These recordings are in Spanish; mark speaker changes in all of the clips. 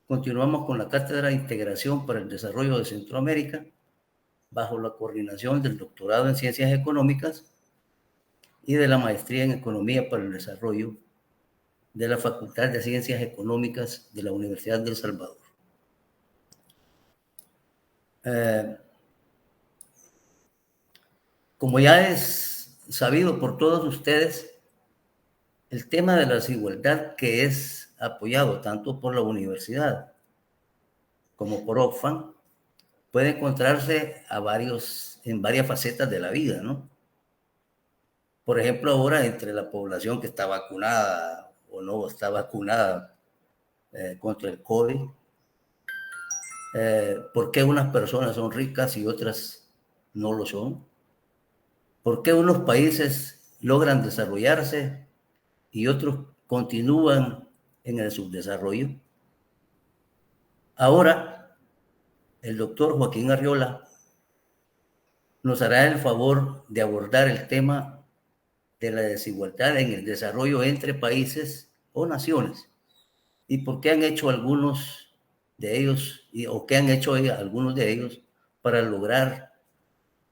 Speaker 1: Continuamos con la Cátedra de Integración para el Desarrollo de Centroamérica, bajo la coordinación del doctorado en Ciencias Económicas y de la maestría en Economía para el Desarrollo de la Facultad de Ciencias Económicas de la Universidad de El Salvador. Como ya es sabido por todos ustedes, el tema de la desigualdad, que es apoyado tanto por la universidad como por Oxfam, puede encontrarse en varias facetas de la vida, ¿no? Por ejemplo, ahora entre la población que está vacunada o no está vacunada contra el COVID, ¿por qué unas personas son ricas y otras no lo son? ¿Por qué unos países logran desarrollarse y otros continúan en el subdesarrollo? Ahora, el doctor Joaquín Arriola nos hará el favor de abordar el tema de la desigualdad en el desarrollo entre países o naciones y por qué han hecho algunos de ellos o qué han hecho algunos de ellos para lograr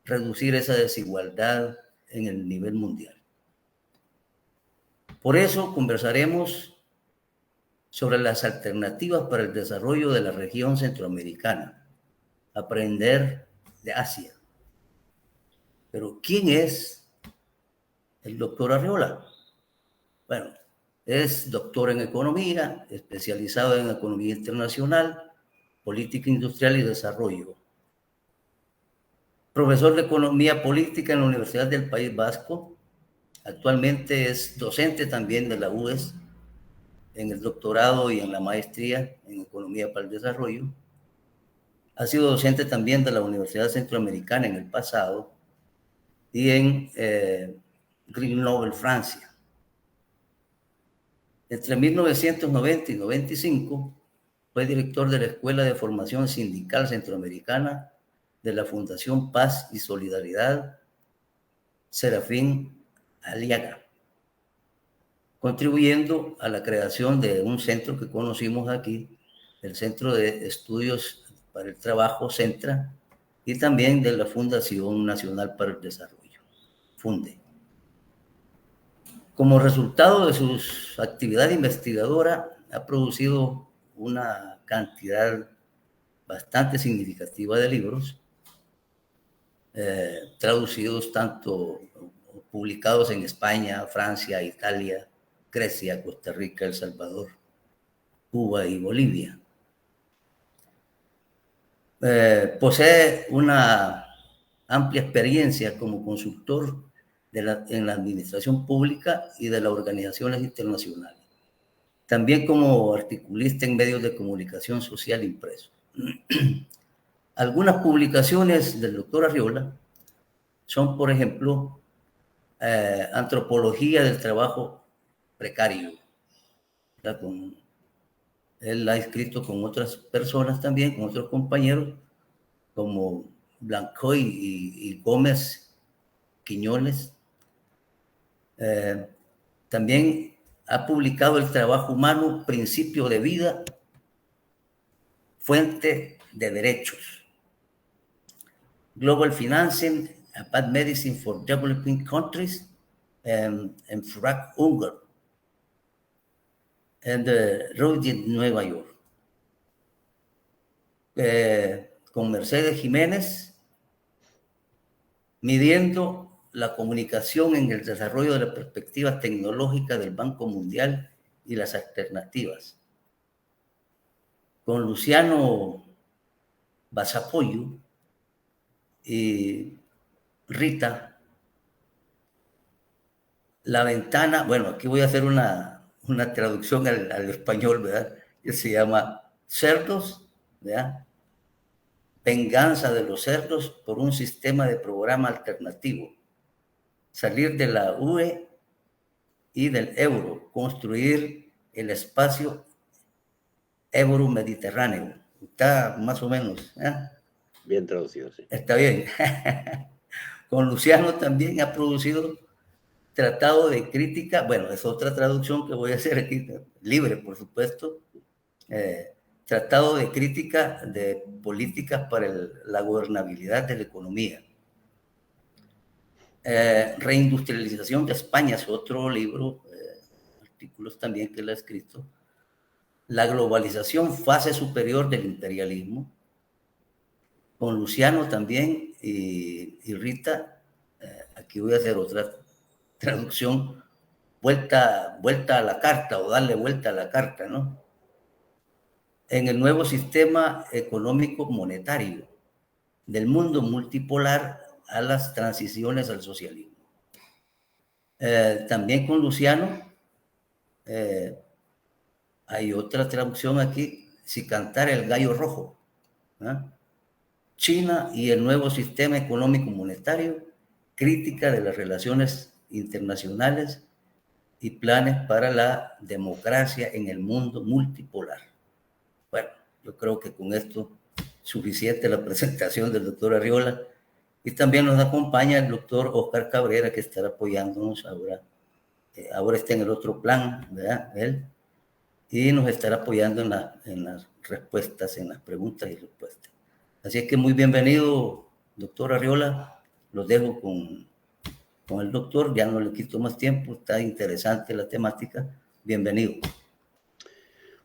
Speaker 1: reducir esa desigualdad en el nivel mundial. Por eso conversaremos sobre las alternativas para el desarrollo de la región centroamericana, aprender de Asia. Pero ¿quién es el doctor Arriola? Bueno, es doctor en economía, especializado en economía internacional, política industrial y desarrollo. Profesor de economía política en la Universidad del País Vasco. Actualmente es docente también de la UES en el doctorado y en la maestría en economía para el desarrollo. Ha sido docente también de la Universidad Centroamericana en el pasado y en Grenoble, Francia. Entre 1990 y 95 fue director de la Escuela de Formación Sindical Centroamericana de la Fundación Paz y Solidaridad Serafín Aliaga, contribuyendo a la creación de un centro que conocimos aquí, el Centro de Estudios para el Trabajo, CENTRA, y también de la Fundación Nacional para el Desarrollo, FUNDE. Como resultado de su actividad investigadora, ha producido una cantidad bastante significativa de libros, traducidos tanto publicados en España, Francia, Italia, Grecia, Costa Rica, El Salvador, Cuba y Bolivia. Posee una amplia experiencia como consultor en la administración pública y de las organizaciones internacionales. También como articulista en medios de comunicación social impresos. Algunas publicaciones del doctor Arriola son, por ejemplo, Antropología del Trabajo Precario. Él ha escrito con otras personas también, con otros compañeros, como Blancoy y Gómez Quiñones. También ha publicado El trabajo humano, principio de vida, fuente de derechos. Global Financing, Bad Medicine for Developing Countries, en Frag Unger, en Road, Nueva York. Con Mercedes Jiménez, midiendo la comunicación en el desarrollo de las perspectivas tecnológicas del Banco Mundial y las alternativas. Con Luciano Basapoyo y Rita, la ventana, bueno, aquí voy a hacer una traducción al español, ¿verdad? Que se llama Cerdos, ¿verdad? Venganza de los cerdos por un sistema de programa alternativo. Salir de la UE y del euro, construir el espacio euro-mediterráneo. Está más o menos.
Speaker 2: Bien traducido, sí.
Speaker 1: Está bien. Con Luciano también ha producido Tratado de Crítica, bueno, es otra traducción que voy a hacer aquí, libre, por supuesto. Tratado de crítica de políticas para la gobernabilidad de la economía. Reindustrialización de España es otro libro, artículos también que él ha escrito. La globalización, fase superior del imperialismo, con Luciano también y Rita. Aquí voy a hacer otra traducción, vuelta a la carta, o darle vuelta a la carta, ¿no? En el nuevo sistema económico monetario del mundo multipolar a las transiciones al socialismo. También con Luciano hay otra traducción aquí, si cantara el gallo rojo, ¿no? China y el nuevo sistema económico monetario, crítica de las relaciones internacionales y planes para la democracia en el mundo multipolar. Bueno, yo creo que con esto suficiente la presentación del doctor Arriola, y también nos acompaña el doctor Oscar Cabrera, que estará apoyándonos ahora. Ahora está en el otro plan, ¿verdad? Él, y nos estará apoyando en las respuestas, en las preguntas y respuestas. Así es que muy bienvenido, doctor Arriola. Los dejo con el doctor, ya no le quito más tiempo, está interesante la temática. Bienvenido.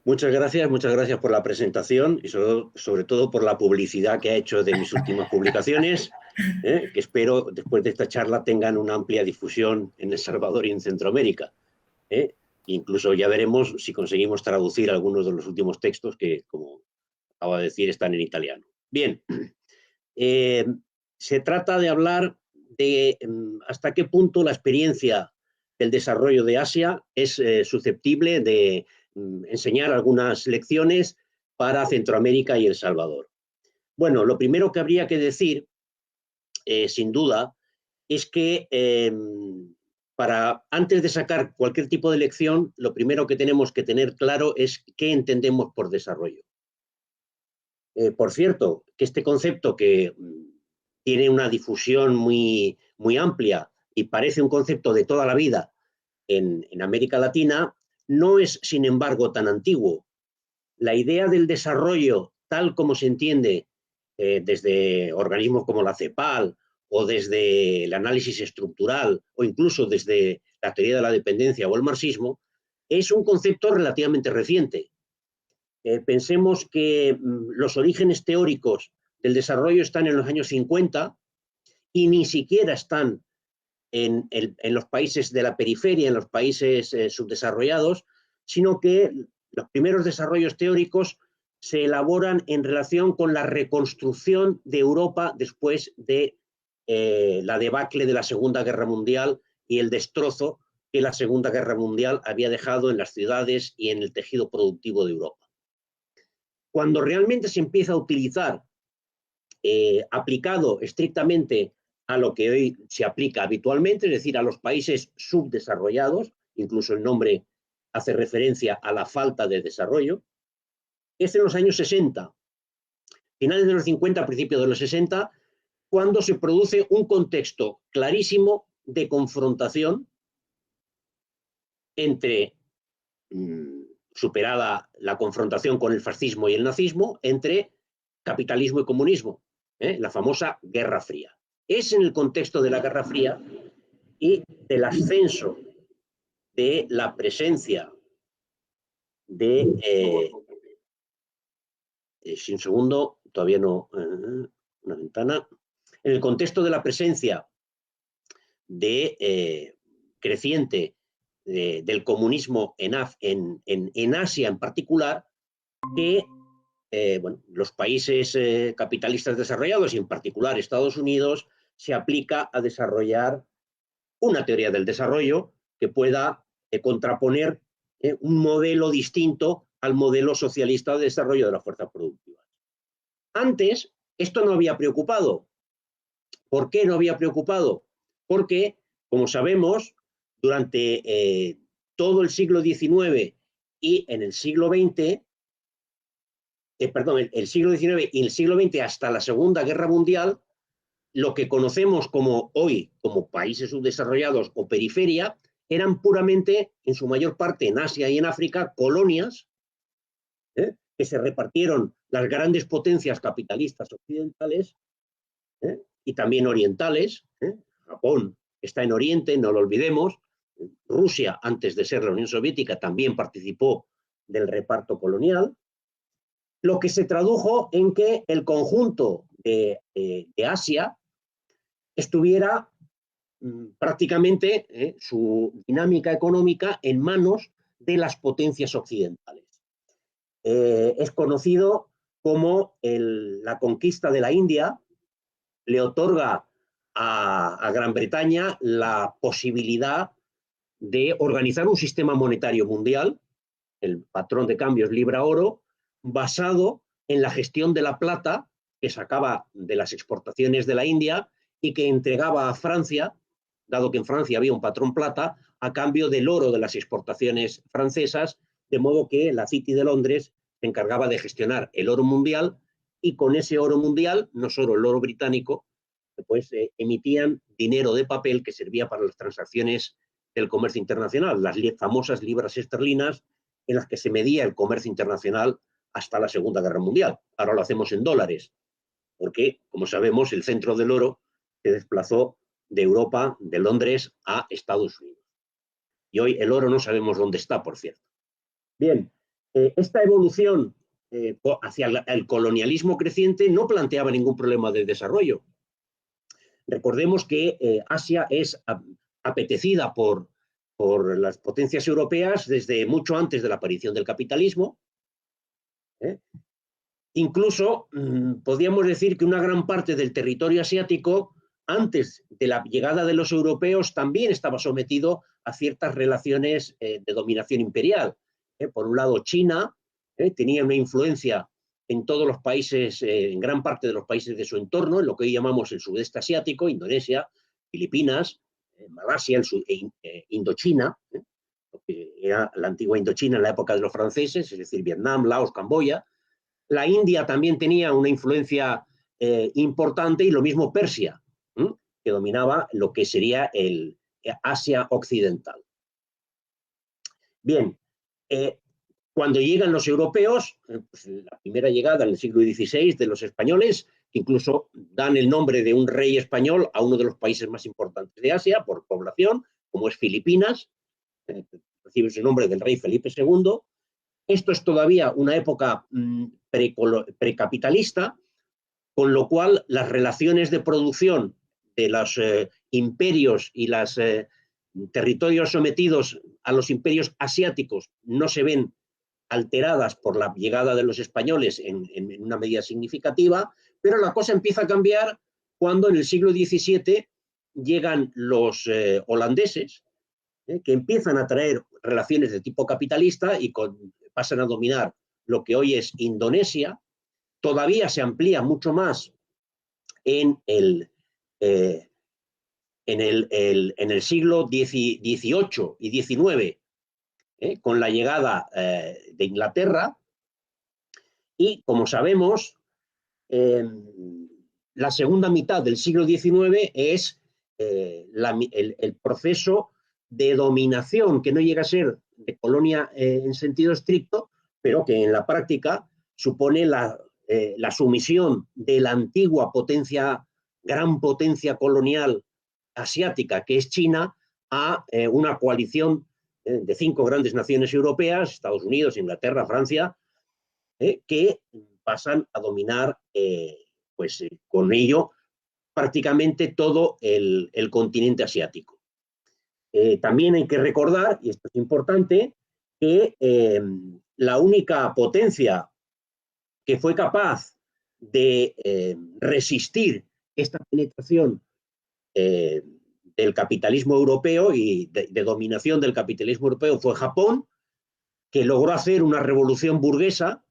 Speaker 2: Muchas gracias por la presentación y sobre todo por la publicidad que ha hecho de mis últimas publicaciones, que espero después de esta charla tengan una amplia difusión en El Salvador y en Centroamérica. Incluso ya veremos si conseguimos traducir algunos de los últimos textos que, como acabo de decir, están en italiano. Bien, se trata de hablar de hasta qué punto la experiencia del desarrollo de Asia es susceptible de enseñar algunas lecciones para Centroamérica y El Salvador. Bueno, lo primero que habría que decir, sin duda, es que antes de sacar cualquier tipo de lección, lo primero que tenemos que tener claro es qué entendemos por desarrollo. Por cierto, que este concepto que tiene una difusión muy, muy amplia y parece un concepto de toda la vida en América Latina, no es, sin embargo, tan antiguo. La idea del desarrollo, tal como se entiende desde organismos como la CEPAL o desde el análisis estructural o incluso desde la teoría de la dependencia o el marxismo, es un concepto relativamente reciente. Pensemos que los orígenes teóricos del desarrollo están en los años 50 y ni siquiera están en los países de la periferia, en los países subdesarrollados, sino que los primeros desarrollos teóricos se elaboran en relación con la reconstrucción de Europa después de la debacle de la Segunda Guerra Mundial y el destrozo que la Segunda Guerra Mundial había dejado en las ciudades y en el tejido productivo de Europa. Cuando realmente se empieza a utilizar, aplicado estrictamente a lo que hoy se aplica habitualmente, es decir, a los países subdesarrollados, incluso el nombre hace referencia a la falta de desarrollo, es en los años 60, finales de los 50, principios de los 60, cuando se produce un contexto clarísimo de confrontación entre, superada la confrontación con el fascismo y el nazismo, entre capitalismo y comunismo, la famosa Guerra Fría. Es en el contexto de la Guerra Fría y del ascenso de la presencia de... un segundo, todavía no... una ventana. En el contexto de la presencia de creciente del comunismo en Asia en particular, que bueno, los países capitalistas desarrollados y en particular Estados Unidos se aplica a desarrollar una teoría del desarrollo que pueda contraponer un modelo distinto al modelo socialista de desarrollo de las fuerzas productivas. Antes, esto no había preocupado. ¿Por qué no había preocupado? Porque, como sabemos, durante todo el siglo XIX y en el siglo XX, el siglo XIX y el siglo XX hasta la Segunda Guerra Mundial, lo que conocemos como hoy como países subdesarrollados o periferia, eran puramente, en su mayor parte en Asia y en África, colonias que se repartieron las grandes potencias capitalistas occidentales, y también orientales. Japón está en Oriente, no lo olvidemos. Rusia, antes de ser la Unión Soviética, también participó del reparto colonial, lo que se tradujo en que el conjunto de Asia estuviera prácticamente su dinámica económica en manos de las potencias occidentales. Es conocido como la conquista de la India le otorga a Gran Bretaña la posibilidad de organizar un sistema monetario mundial, el patrón de cambios libra-oro, basado en la gestión de la plata que sacaba de las exportaciones de la India y que entregaba a Francia, dado que en Francia había un patrón plata, a cambio del oro de las exportaciones francesas, de modo que la City de Londres se encargaba de gestionar el oro mundial y con ese oro mundial, no solo el oro británico, pues emitían dinero de papel que servía para las transacciones del comercio internacional, las famosas libras esterlinas en las que se medía el comercio internacional hasta la Segunda Guerra Mundial. Ahora lo hacemos en dólares, porque, como sabemos, el centro del oro se desplazó de Europa, de Londres, a Estados Unidos. Y hoy el oro no sabemos dónde está, por cierto. Bien, esta evolución hacia el colonialismo creciente no planteaba ningún problema de desarrollo. Recordemos que Asia es apetecida por las potencias europeas desde mucho antes de la aparición del capitalismo. Incluso podríamos decir que una gran parte del territorio asiático, antes de la llegada de los europeos, también estaba sometido a ciertas relaciones de dominación imperial. Por un lado, China tenía una influencia en todos los países, en gran parte de los países de su entorno, en lo que hoy llamamos el sudeste asiático, Indonesia, Filipinas, Malasia, Indochina, lo que era la antigua Indochina en la época de los franceses, es decir, Vietnam, Laos, Camboya. La India también tenía una influencia importante, y lo mismo Persia, que dominaba lo que sería el Asia occidental. Bien, cuando llegan los europeos, pues la primera llegada en el siglo XVI de los españoles, que incluso dan el nombre de un rey español a uno de los países más importantes de Asia por población, como es Filipinas, recibe ese nombre del rey Felipe II. Esto es todavía una época precapitalista, con lo cual las relaciones de producción de los imperios y los territorios sometidos a los imperios asiáticos no se ven alteradas por la llegada de los españoles en una medida significativa, pero la cosa empieza a cambiar cuando en el siglo XVII llegan los holandeses, que empiezan a traer relaciones de tipo capitalista y pasan a dominar lo que hoy es Indonesia. Todavía se amplía mucho más en el siglo XVIII y XIX, con la llegada de Inglaterra, y como sabemos, la segunda mitad del siglo XIX es el proceso de dominación, que no llega a ser de colonia en sentido estricto, pero que en la práctica supone la sumisión de la antigua gran potencia colonial asiática, que es China, a una coalición de 5 grandes naciones europeas, Estados Unidos, Inglaterra, Francia, que pasan a dominar, con ello, prácticamente todo el continente asiático. También hay que recordar, y esto es importante, que la única potencia que fue capaz de resistir esta penetración del capitalismo europeo y de dominación del capitalismo europeo fue Japón, que logró hacer una revolución burguesa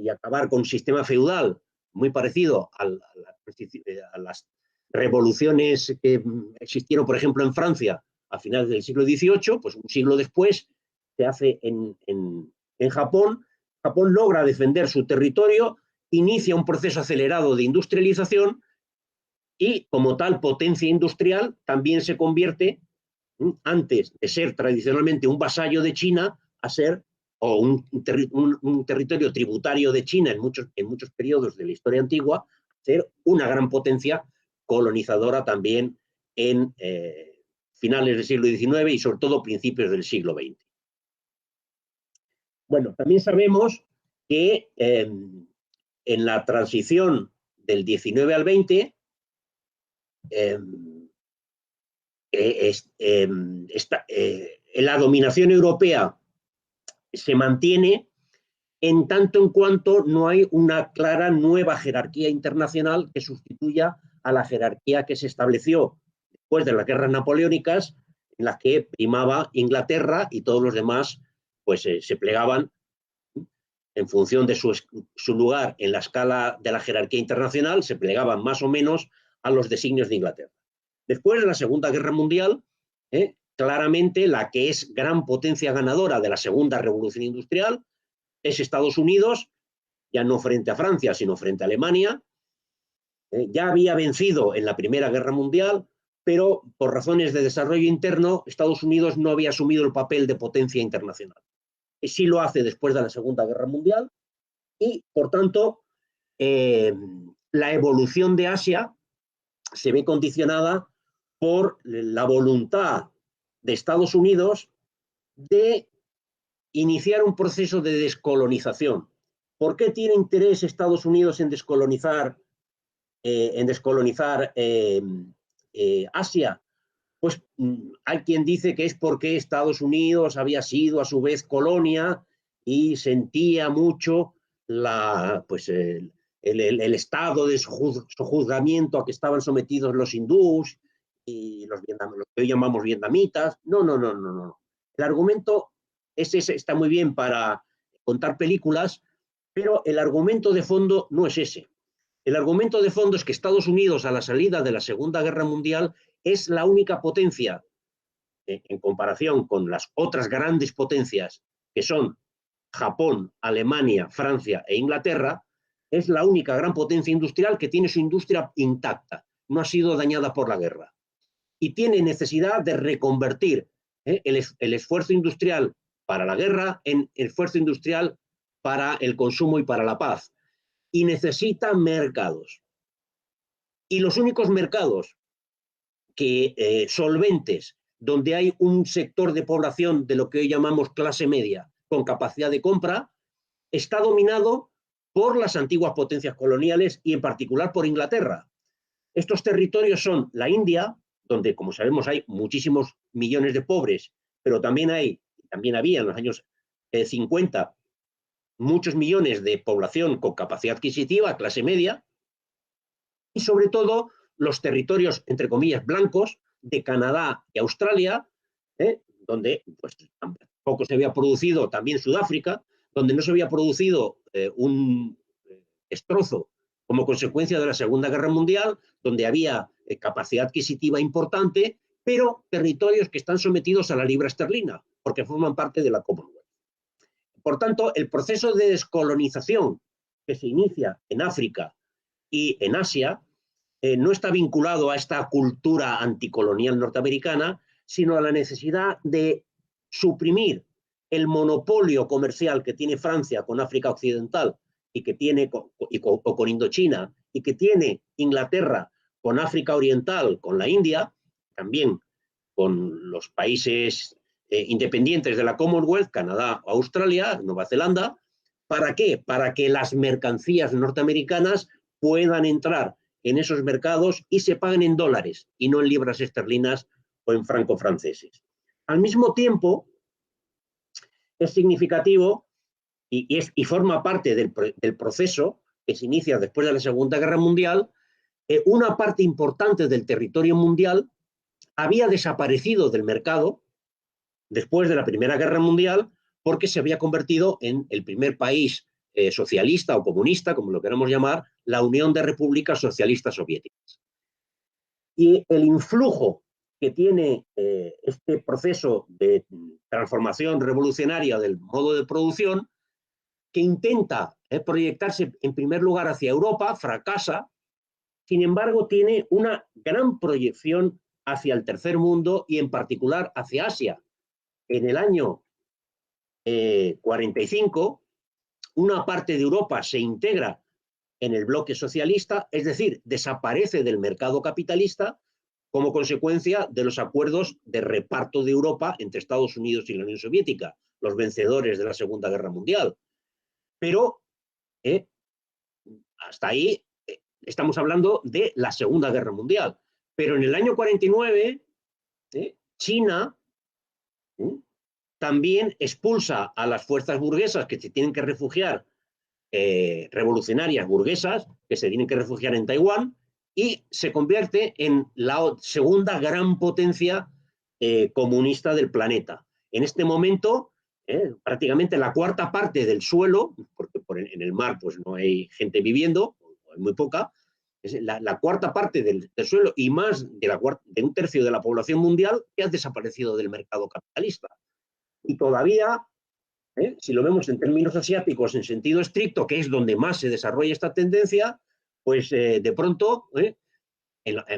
Speaker 2: y acabar con un sistema feudal muy parecido a las revoluciones que existieron, por ejemplo, en Francia a finales del siglo XVIII. Pues un siglo después se hace en Japón. Japón logra defender su territorio, inicia un proceso acelerado de industrialización y, como tal potencia industrial, también se convierte, antes de ser tradicionalmente un vasallo de China, a ser o un territorio tributario de China en muchos periodos de la historia antigua, ser una gran potencia colonizadora también en finales del siglo XIX y sobre todo principios del siglo XX. Bueno, también sabemos que en la transición del XIX al XX, la dominación europea se mantiene en tanto en cuanto no hay una clara nueva jerarquía internacional que sustituya a la jerarquía que se estableció después de las guerras napoleónicas, en las que primaba Inglaterra y todos los demás pues se plegaban en función de su lugar en la escala de la jerarquía internacional, se plegaban más o menos a los designios de Inglaterra. Después de la Segunda Guerra Mundial, claramente la que es gran potencia ganadora de la Segunda Revolución Industrial es Estados Unidos, ya no frente a Francia, sino frente a Alemania. Ya había vencido en la Primera Guerra Mundial, pero por razones de desarrollo interno, Estados Unidos no había asumido el papel de potencia internacional. Sí lo hace después de la Segunda Guerra Mundial y, por tanto, la evolución de Asia se ve condicionada por la voluntad de Estados Unidos de iniciar un proceso de descolonización. ¿Por qué tiene interés Estados Unidos en descolonizar Asia? Pues hay quien dice que es porque Estados Unidos había sido a su vez colonia y sentía mucho el estado de sojuzgamiento a que estaban sometidos los hindús y los que hoy llamamos vietnamitas. No. El argumento está muy bien para contar películas, pero el argumento de fondo no es ese. El argumento de fondo es que Estados Unidos, a la salida de la Segunda Guerra Mundial, es la única potencia, en comparación con las otras grandes potencias, que son Japón, Alemania, Francia e Inglaterra, es la única gran potencia industrial que tiene su industria intacta, no ha sido dañada por la guerra. Y tiene necesidad de reconvertir el esfuerzo industrial para la guerra en esfuerzo industrial para el consumo y para la paz. Y necesita mercados. Y los únicos mercados solventes, donde hay un sector de población de lo que hoy llamamos clase media, con capacidad de compra, está dominado por las antiguas potencias coloniales y en particular por Inglaterra. Estos territorios son la India, donde, como sabemos, hay muchísimos millones de pobres, pero también había en los años 50 muchos millones de población con capacidad adquisitiva, clase media, y sobre todo los territorios, entre comillas, blancos de Canadá y Australia, donde pues, tampoco se había producido, también Sudáfrica, donde no se había producido un destrozo como consecuencia de la Segunda Guerra Mundial, donde había capacidad adquisitiva importante, pero territorios que están sometidos a la libra esterlina, porque forman parte de la Commonwealth. Por tanto, el proceso de descolonización que se inicia en África y en Asia no está vinculado a esta cultura anticolonial norteamericana, sino a la necesidad de suprimir el monopolio comercial que tiene Francia con África Occidental y que tiene con Indochina, y que tiene Inglaterra con África Oriental, con la India, también con los países independientes de la Commonwealth, Canadá, Australia, Nueva Zelanda. ¿Para qué? Para que las mercancías norteamericanas puedan entrar en esos mercados y se paguen en dólares y no en libras esterlinas o en francos franceses. Al mismo tiempo, es significativo y forma parte del proceso que se inicia después de la Segunda Guerra Mundial. Una parte importante del territorio mundial había desaparecido del mercado después de la Primera Guerra Mundial porque se había convertido en el primer país socialista o comunista, como lo queramos llamar, la Unión de Repúblicas Socialistas Soviéticas. Y el influjo que tiene este proceso de transformación revolucionaria del modo de producción, que intenta proyectarse en primer lugar hacia Europa, fracasa, sin embargo tiene una gran proyección hacia el tercer mundo y en particular hacia Asia. En el año 45, una parte de Europa se integra en el bloque socialista, es decir, desaparece del mercado capitalista como consecuencia de los acuerdos de reparto de Europa entre Estados Unidos y la Unión Soviética, los vencedores de la Segunda Guerra Mundial. Pero hasta ahí estamos hablando de la Segunda Guerra Mundial. Pero en el año 49, China también expulsa a las fuerzas burguesas que se tienen que refugiar, revolucionarias burguesas, que se tienen que refugiar en Taiwán, y se convierte en la segunda gran potencia comunista del planeta. En este momento, prácticamente la cuarta parte del suelo, porque en el mar pues no hay gente viviendo, hay muy poca, es la cuarta parte del suelo y más de un tercio de la población mundial que ha desaparecido del mercado capitalista. Y todavía, si lo vemos en términos asiáticos en sentido estricto, que es donde más se desarrolla esta tendencia, pues de pronto,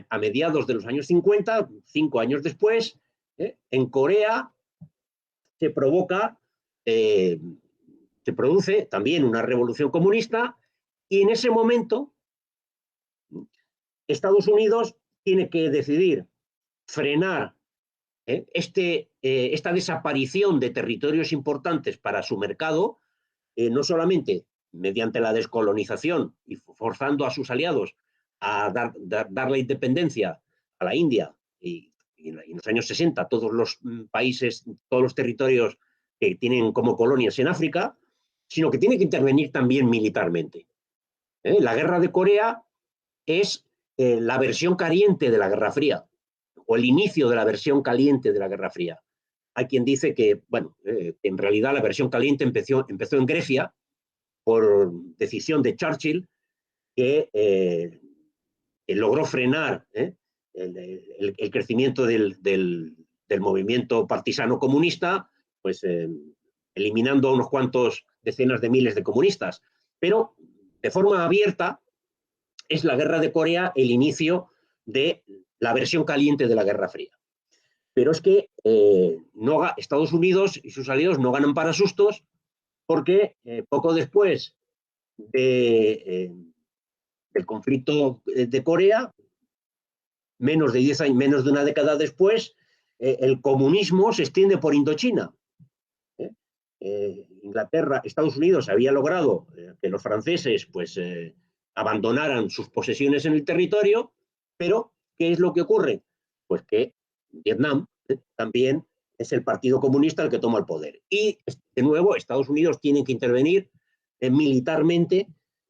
Speaker 2: a mediados de los años 50, 5 años después, en Corea se produce también una revolución comunista y en ese momento Estados Unidos tiene que decidir frenar esta desaparición de territorios importantes para su mercado, no solamente mediante la descolonización y forzando a sus aliados a dar la independencia a la India y en los años 60 todos los países, todos los territorios que tienen como colonias en África, sino que tiene que intervenir también militarmente. La guerra de Corea es la versión caliente de la Guerra Fría, o el inicio de la versión caliente de la Guerra Fría. Hay quien dice que, bueno, en realidad la versión caliente empezó en Grecia por decisión de Churchill, que logró frenar el crecimiento del movimiento partisano comunista, pues eliminando a unos cuantos decenas de miles de comunistas. Pero de forma abierta es la Guerra de Corea el inicio de la versión caliente de la Guerra Fría. Pero es que Estados Unidos y sus aliados no ganan para sustos porque poco después del conflicto de Corea, menos de 10 años, menos de una década después, el comunismo se extiende por Indochina. Inglaterra, Estados Unidos había logrado que los franceses pues abandonaran sus posesiones en el territorio, pero ¿qué es lo que ocurre? Pues que Vietnam también es el Partido Comunista el que toma el poder. Y de nuevo Estados Unidos tiene que intervenir militarmente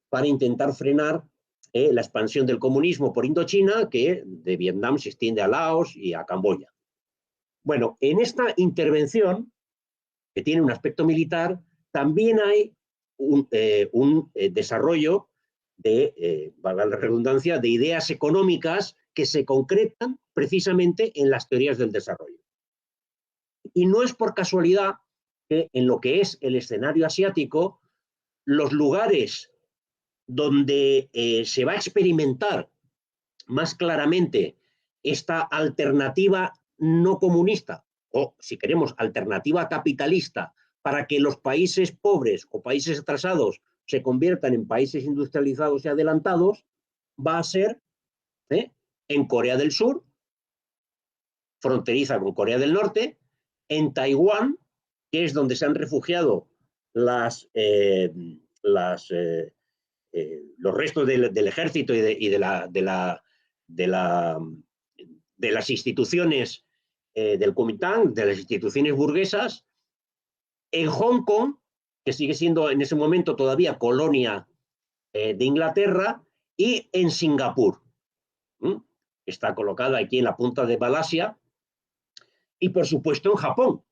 Speaker 2: para intentar frenar la expansión del comunismo por Indochina, que de Vietnam se extiende a Laos y a Camboya. Bueno, en esta intervención, que tiene un aspecto militar, también hay un desarrollo de, valga la redundancia, de ideas económicas que se concretan precisamente en las teorías del desarrollo. Y no es por casualidad que en lo que es el escenario asiático, los lugares donde se va a experimentar más claramente esta alternativa no comunista, o si queremos, alternativa capitalista, para que los países pobres o países atrasados se conviertan en países industrializados y adelantados, va a ser en Corea del Sur, fronteriza con Corea del Norte, en Taiwán, que es donde se han refugiado los restos del ejército y de las instituciones del Kuomintang, de las instituciones burguesas, en Hong Kong, que sigue siendo en ese momento todavía colonia de Inglaterra, y en Singapur. Está colocada aquí en la punta de Malasia, y por supuesto en Japón.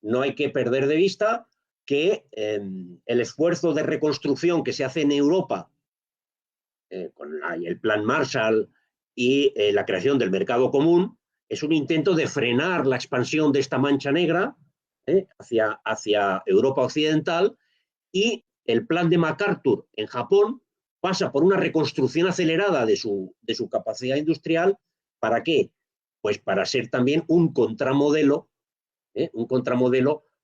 Speaker 2: No hay que perder de vista que el esfuerzo de reconstrucción que se hace en Europa con el Plan Marshall y la creación del mercado común es un intento de frenar la expansión de esta mancha negra hacia Europa occidental, y el plan de MacArthur en Japón pasa por una reconstrucción acelerada de su capacidad industrial. ¿Para qué? Pues para ser también un contramodelo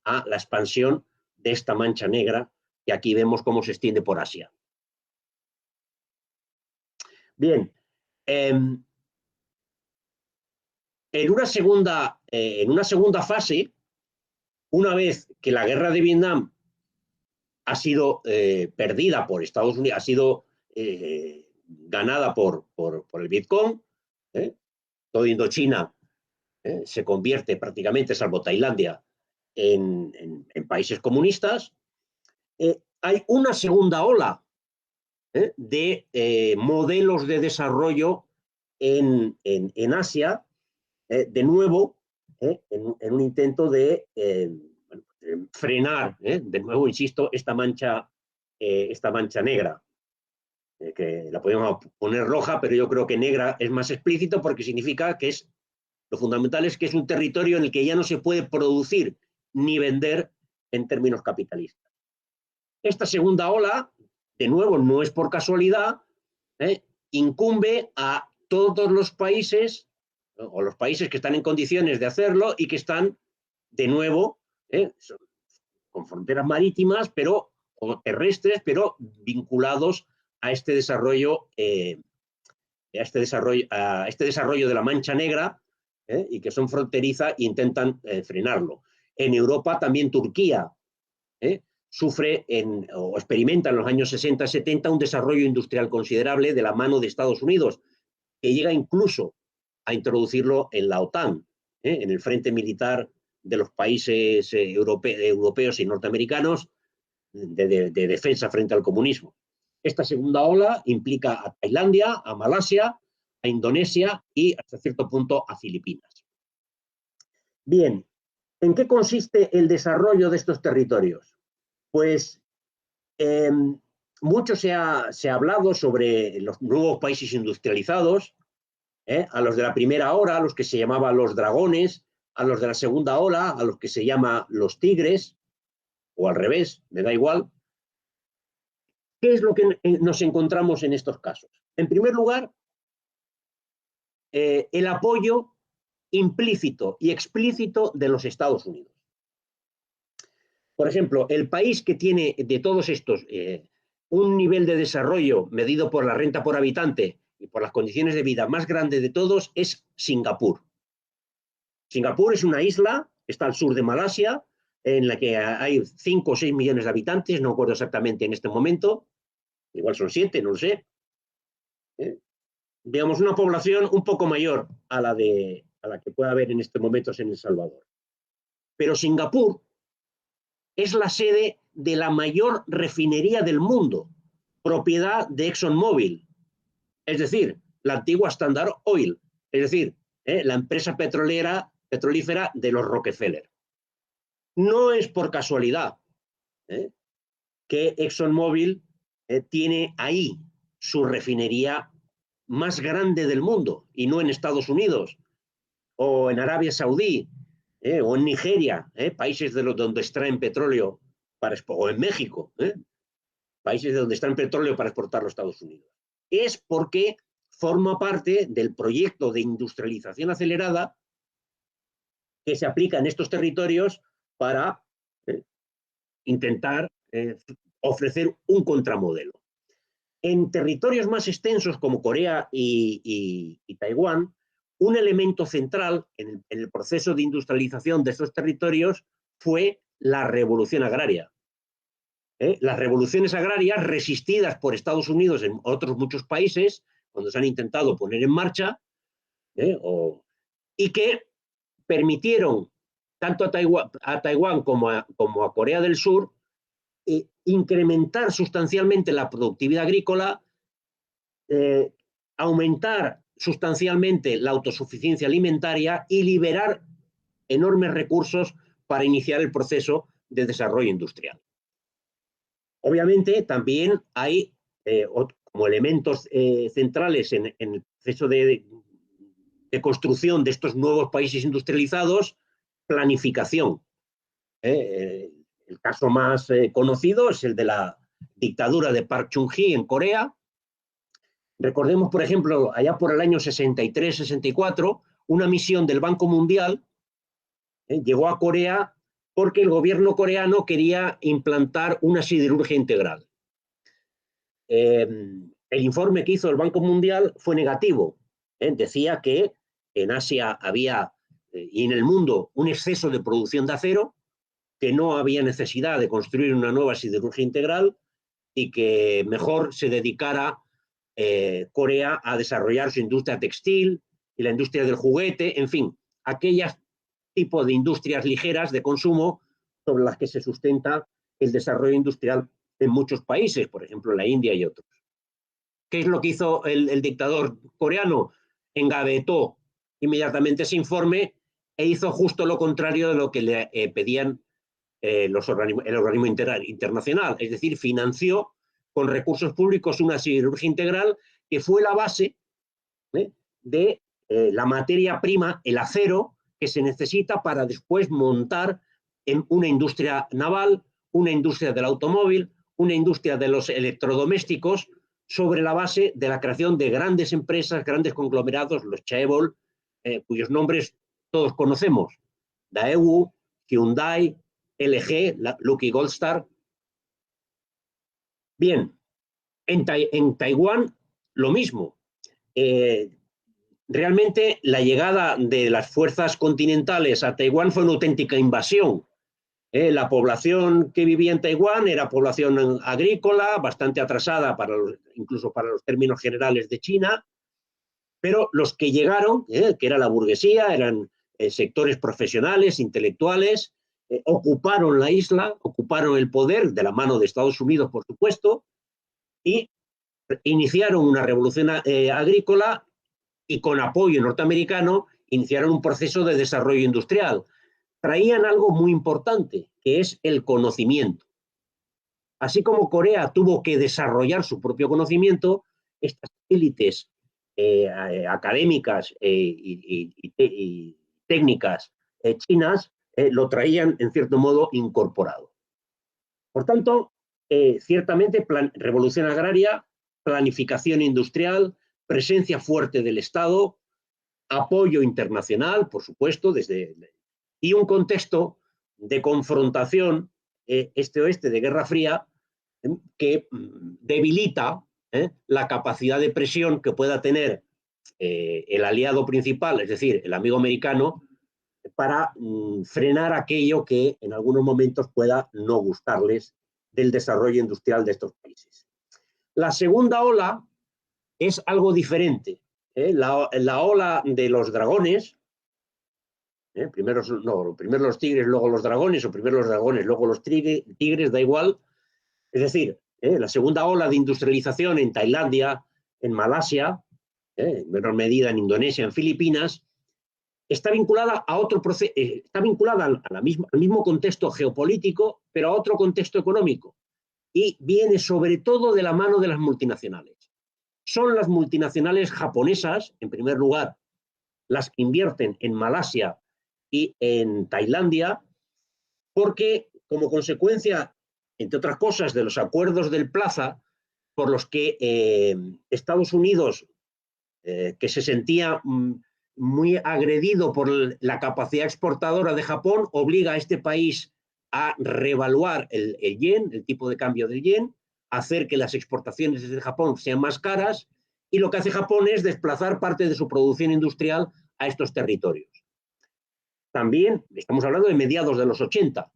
Speaker 2: a la expansión de esta mancha negra que aquí vemos cómo se extiende por Asia. Bien, en una segunda fase, una vez que la guerra de Vietnam ha sido perdida por Estados Unidos, ha sido ganada por el Vietcong, todo Indochina se convierte prácticamente, salvo Tailandia, en países comunistas, hay una segunda ola de modelos de desarrollo en Asia, de nuevo, en un intento de frenar, de nuevo, insisto, esta mancha negra, que la podemos poner roja, pero yo creo que negra es más explícito porque significa que lo fundamental es que es un territorio en el que ya no se puede producir ni vender en términos capitalistas. Esta segunda ola, de nuevo, no es por casualidad, incumbe a todos los países, o los países que están en condiciones de hacerlo y que están, de nuevo, con fronteras marítimas, o terrestres, pero vinculados a este desarrollo, de la mancha negra, y que son fronterizas e intentan frenarlo. En Europa también Turquía sufre o experimenta en los años 60-70 un desarrollo industrial considerable de la mano de Estados Unidos, que llega incluso a introducirlo en la OTAN, en el frente militar de los países europeos y norteamericanos de defensa frente al comunismo. Esta segunda ola implica a Tailandia, a Malasia, a Indonesia y, hasta cierto punto, a Filipinas. Bien, ¿en qué consiste el desarrollo de estos territorios? Pues mucho se ha hablado sobre los nuevos países industrializados, a los de la primera ola, a los que se llamaba los dragones, a los de la segunda ola, a los que se llama los tigres, o al revés, me da igual. ¿Qué es lo que nos encontramos en estos casos? En primer lugar, el apoyo implícito y explícito de los Estados Unidos. Por ejemplo, el país que tiene de todos estos un nivel de desarrollo medido por la renta por habitante y por las condiciones de vida más grande de todos es Singapur. Singapur es una isla, está al sur de Malasia, en la que hay 5 o 6 millones de habitantes, no recuerdo exactamente en este momento, igual son 7, no lo sé. Digamos, una población un poco mayor a la que puede haber en estos momentos en El Salvador. Pero Singapur es la sede de la mayor refinería del mundo, propiedad de ExxonMobil, es decir, la antigua Standard Oil, es decir, la empresa petrolífera de los Rockefeller. No es por casualidad que ExxonMobil tiene ahí su refinería más grande del mundo, y no en Estados Unidos, o en Arabia Saudí, o en Nigeria, países donde extraen petróleo, o en México, países de donde extraen petróleo para exportarlo a Estados Unidos. Es porque forma parte del proyecto de industrialización acelerada que se aplica en estos territorios para intentar ofrecer un contramodelo. En territorios más extensos como Corea y Taiwán, un elemento central en el proceso de industrialización de estos territorios fue la revolución agraria. Las revoluciones agrarias resistidas por Estados Unidos en otros muchos países, cuando se han intentado poner en marcha, y que permitieron tanto a Taiwán como a Corea del Sur incrementar sustancialmente la productividad agrícola, aumentar sustancialmente la autosuficiencia alimentaria y liberar enormes recursos para iniciar el proceso de desarrollo industrial. Obviamente también hay como elementos centrales en el proceso de construcción de estos nuevos países industrializados, planificación. El caso más conocido es el de la dictadura de Park Chung-hee en Corea. Recordemos, por ejemplo, allá por el año 63-64, una misión del Banco Mundial llegó a Corea porque el gobierno coreano quería implantar una siderurgia integral. El informe que hizo el Banco Mundial fue negativo. Decía que en Asia había y en el mundo un exceso de producción de acero, que no había necesidad de construir una nueva siderurgia integral y que mejor se dedicara Corea a desarrollar su industria textil y la industria del juguete, en fin, aquellas tipos de industrias ligeras de consumo sobre las que se sustenta el desarrollo industrial en muchos países, por ejemplo la India y otros. ¿Qué es lo que hizo el dictador coreano? Engavetó inmediatamente ese informe e hizo justo lo contrario de lo que le pedían el organismo internacional, es decir, financió con recursos públicos una siderurgia integral que fue la base de la materia prima, el acero, que se necesita para después montar en una industria naval, una industria del automóvil, una industria de los electrodomésticos, sobre la base de la creación de grandes empresas, grandes conglomerados, los chaebol, cuyos nombres todos conocemos, Daewoo, Hyundai, LG, Lucky Goldstar. Bien, en Taiwán lo mismo. Realmente la llegada de las fuerzas continentales a Taiwán fue una auténtica invasión. La población que vivía en Taiwán era población agrícola, bastante atrasada incluso para los términos generales de China, pero los que llegaron, que era la burguesía, eran sectores profesionales, intelectuales, ocuparon la isla, ocuparon el poder de la mano de Estados Unidos, por supuesto, y iniciaron una revolución agrícola y con apoyo norteamericano iniciaron un proceso de desarrollo industrial. Traían algo muy importante, que es el conocimiento. Así como Corea tuvo que desarrollar su propio conocimiento, estas élites académicas y técnicas chinas lo traían, en cierto modo, incorporado. Por tanto, ciertamente, revolución agraria, planificación industrial, presencia fuerte del Estado, apoyo internacional, por supuesto, y un contexto de confrontación este-oeste, de Guerra Fría, que debilita la capacidad de presión que pueda tener el aliado principal, es decir, el amigo americano, para frenar aquello que en algunos momentos pueda no gustarles del desarrollo industrial de estos países. La segunda ola es algo diferente. La ola de los dragones, primero los tigres, luego los dragones, o primero los dragones, luego los tigres, da igual. Es decir, la segunda ola de industrialización en Tailandia, en Malasia, en menor medida en Indonesia, en Filipinas, está vinculada a otro proceso, está vinculada al mismo contexto geopolítico, pero a otro contexto económico. Y viene sobre todo de la mano de las multinacionales. Son las multinacionales japonesas, en primer lugar, las que invierten en Malasia y en Tailandia, porque como consecuencia, entre otras cosas, de los acuerdos del Plaza, por los que Estados Unidos, que se sentía muy agredido por la capacidad exportadora de Japón, obliga a este país a revaluar el yen, el tipo de cambio del yen, hacer que las exportaciones desde Japón sean más caras, y lo que hace Japón es desplazar parte de su producción industrial a estos territorios. También estamos hablando de mediados de los 80,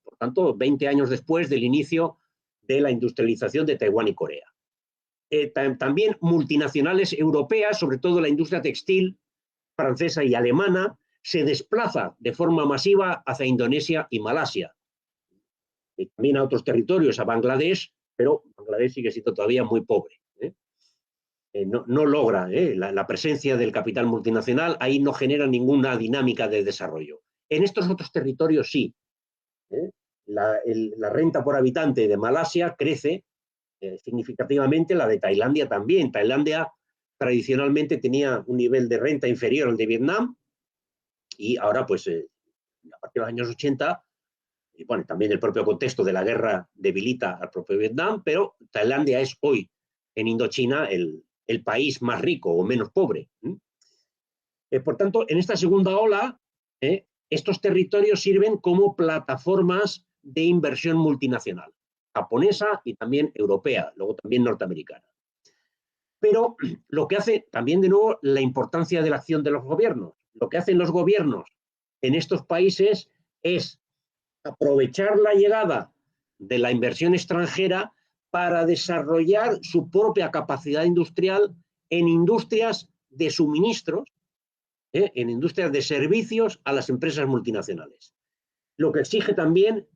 Speaker 2: por tanto, 20 años después del inicio de la industrialización de Taiwán y Corea. También multinacionales europeas, sobre todo la industria textil francesa y alemana, se desplaza de forma masiva hacia Indonesia y Malasia. Y también a otros territorios, a Bangladesh, pero Bangladesh sigue siendo todavía muy pobre. No logra la presencia del capital multinacional, ahí no genera ninguna dinámica de desarrollo. En estos otros territorios sí. La renta por habitante de Malasia crece significativamente, la de Tailandia también. Tailandia tradicionalmente tenía un nivel de renta inferior al de Vietnam y ahora, pues, a partir de los años 80, y bueno, también el propio contexto de la guerra debilita al propio Vietnam, pero Tailandia es hoy en Indochina el país más rico o menos pobre. Por tanto, en esta segunda ola, estos territorios sirven como plataformas de inversión multinacional, japonesa y también europea, luego también norteamericana. Pero lo que hace también, de nuevo, la importancia de la acción de los gobiernos. Lo que hacen los gobiernos en estos países es aprovechar la llegada de la inversión extranjera para desarrollar su propia capacidad industrial en industrias de suministros, en industrias de servicios a las empresas multinacionales. Lo que exige también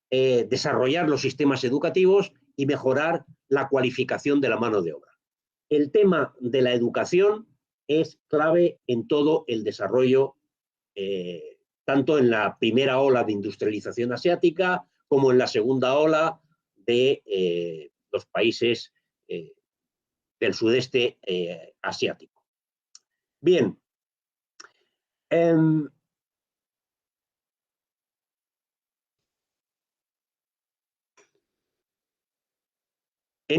Speaker 2: desarrollar los sistemas educativos y mejorar la cualificación de la mano de obra. El tema de la educación es clave en todo el desarrollo, tanto en la primera ola de industrialización asiática como en la segunda ola de los países del sudeste asiático. Bien. En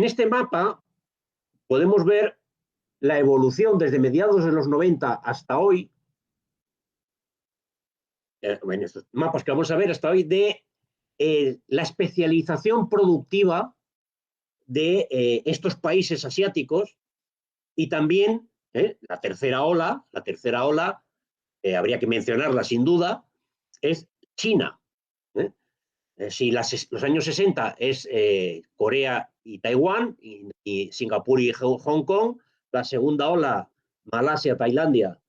Speaker 2: este mapa podemos ver la evolución desde mediados de los 90 hasta hoy, en estos mapas que vamos a ver hasta hoy, de la especialización productiva de estos países asiáticos y también la tercera ola, habría que mencionarla sin duda, es China. Si los años 60 es Corea y Taiwán, y Singapur y Hong Kong, la segunda ola, Malasia, Tailandia,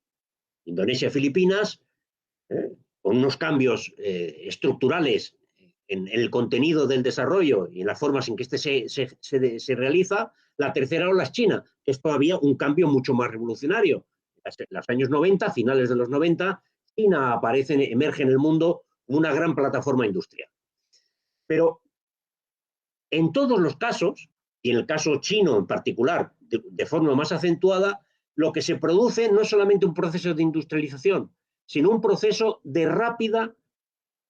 Speaker 2: Indonesia, Filipinas, con unos cambios estructurales en el contenido del desarrollo y en las formas en que este se realiza. La tercera ola es China, que es todavía un cambio mucho más revolucionario. En los años 90, finales de los 90, China emerge en el mundo como una gran plataforma industrial. Pero en todos los casos, y en el caso chino en particular, de forma más acentuada, lo que se produce no es solamente un proceso de industrialización, sino un proceso de rápida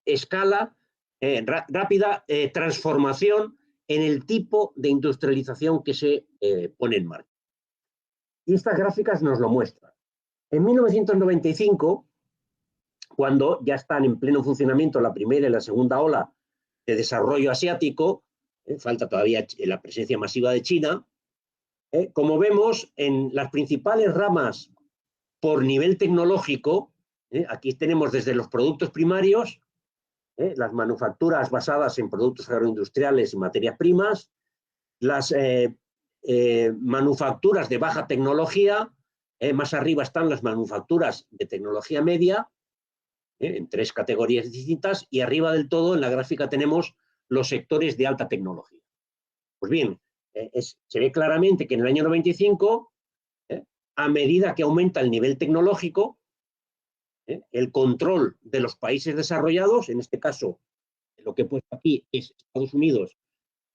Speaker 2: escala, rápida transformación en el tipo de industrialización que se pone en marcha. Y estas gráficas nos lo muestran. En 1995, cuando ya están en pleno funcionamiento la primera y la segunda ola de desarrollo asiático, falta todavía la presencia masiva de China, como vemos en las principales ramas por nivel tecnológico, aquí tenemos desde los productos primarios, las manufacturas basadas en productos agroindustriales y materias primas, las manufacturas de baja tecnología, más arriba están las manufacturas de tecnología media, en tres categorías distintas, y arriba del todo en la gráfica tenemos los sectores de alta tecnología. Pues bien, se ve claramente que en el año 95, a medida que aumenta el nivel tecnológico, el control de los países desarrollados, en este caso lo que he puesto aquí es Estados Unidos,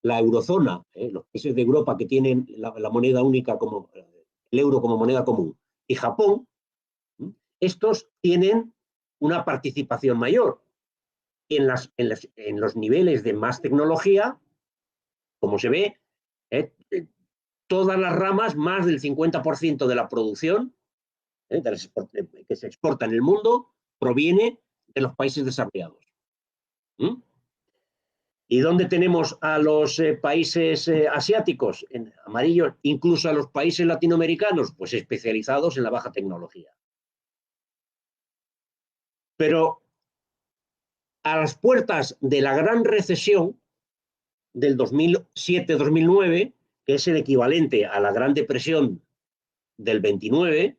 Speaker 2: la eurozona, los países de Europa que tienen la moneda única como el euro como moneda común, y Japón, estos tienen una participación mayor. En los niveles de más tecnología, como se ve, todas las ramas, más del 50% de la producción que se exporta en el mundo, proviene de los países desarrollados. ¿Y dónde tenemos a los países asiáticos? En amarillo, incluso a los países latinoamericanos, pues especializados en la baja tecnología. Pero a las puertas de la gran recesión del 2007-2009, que es el equivalente a la Gran Depresión del 29,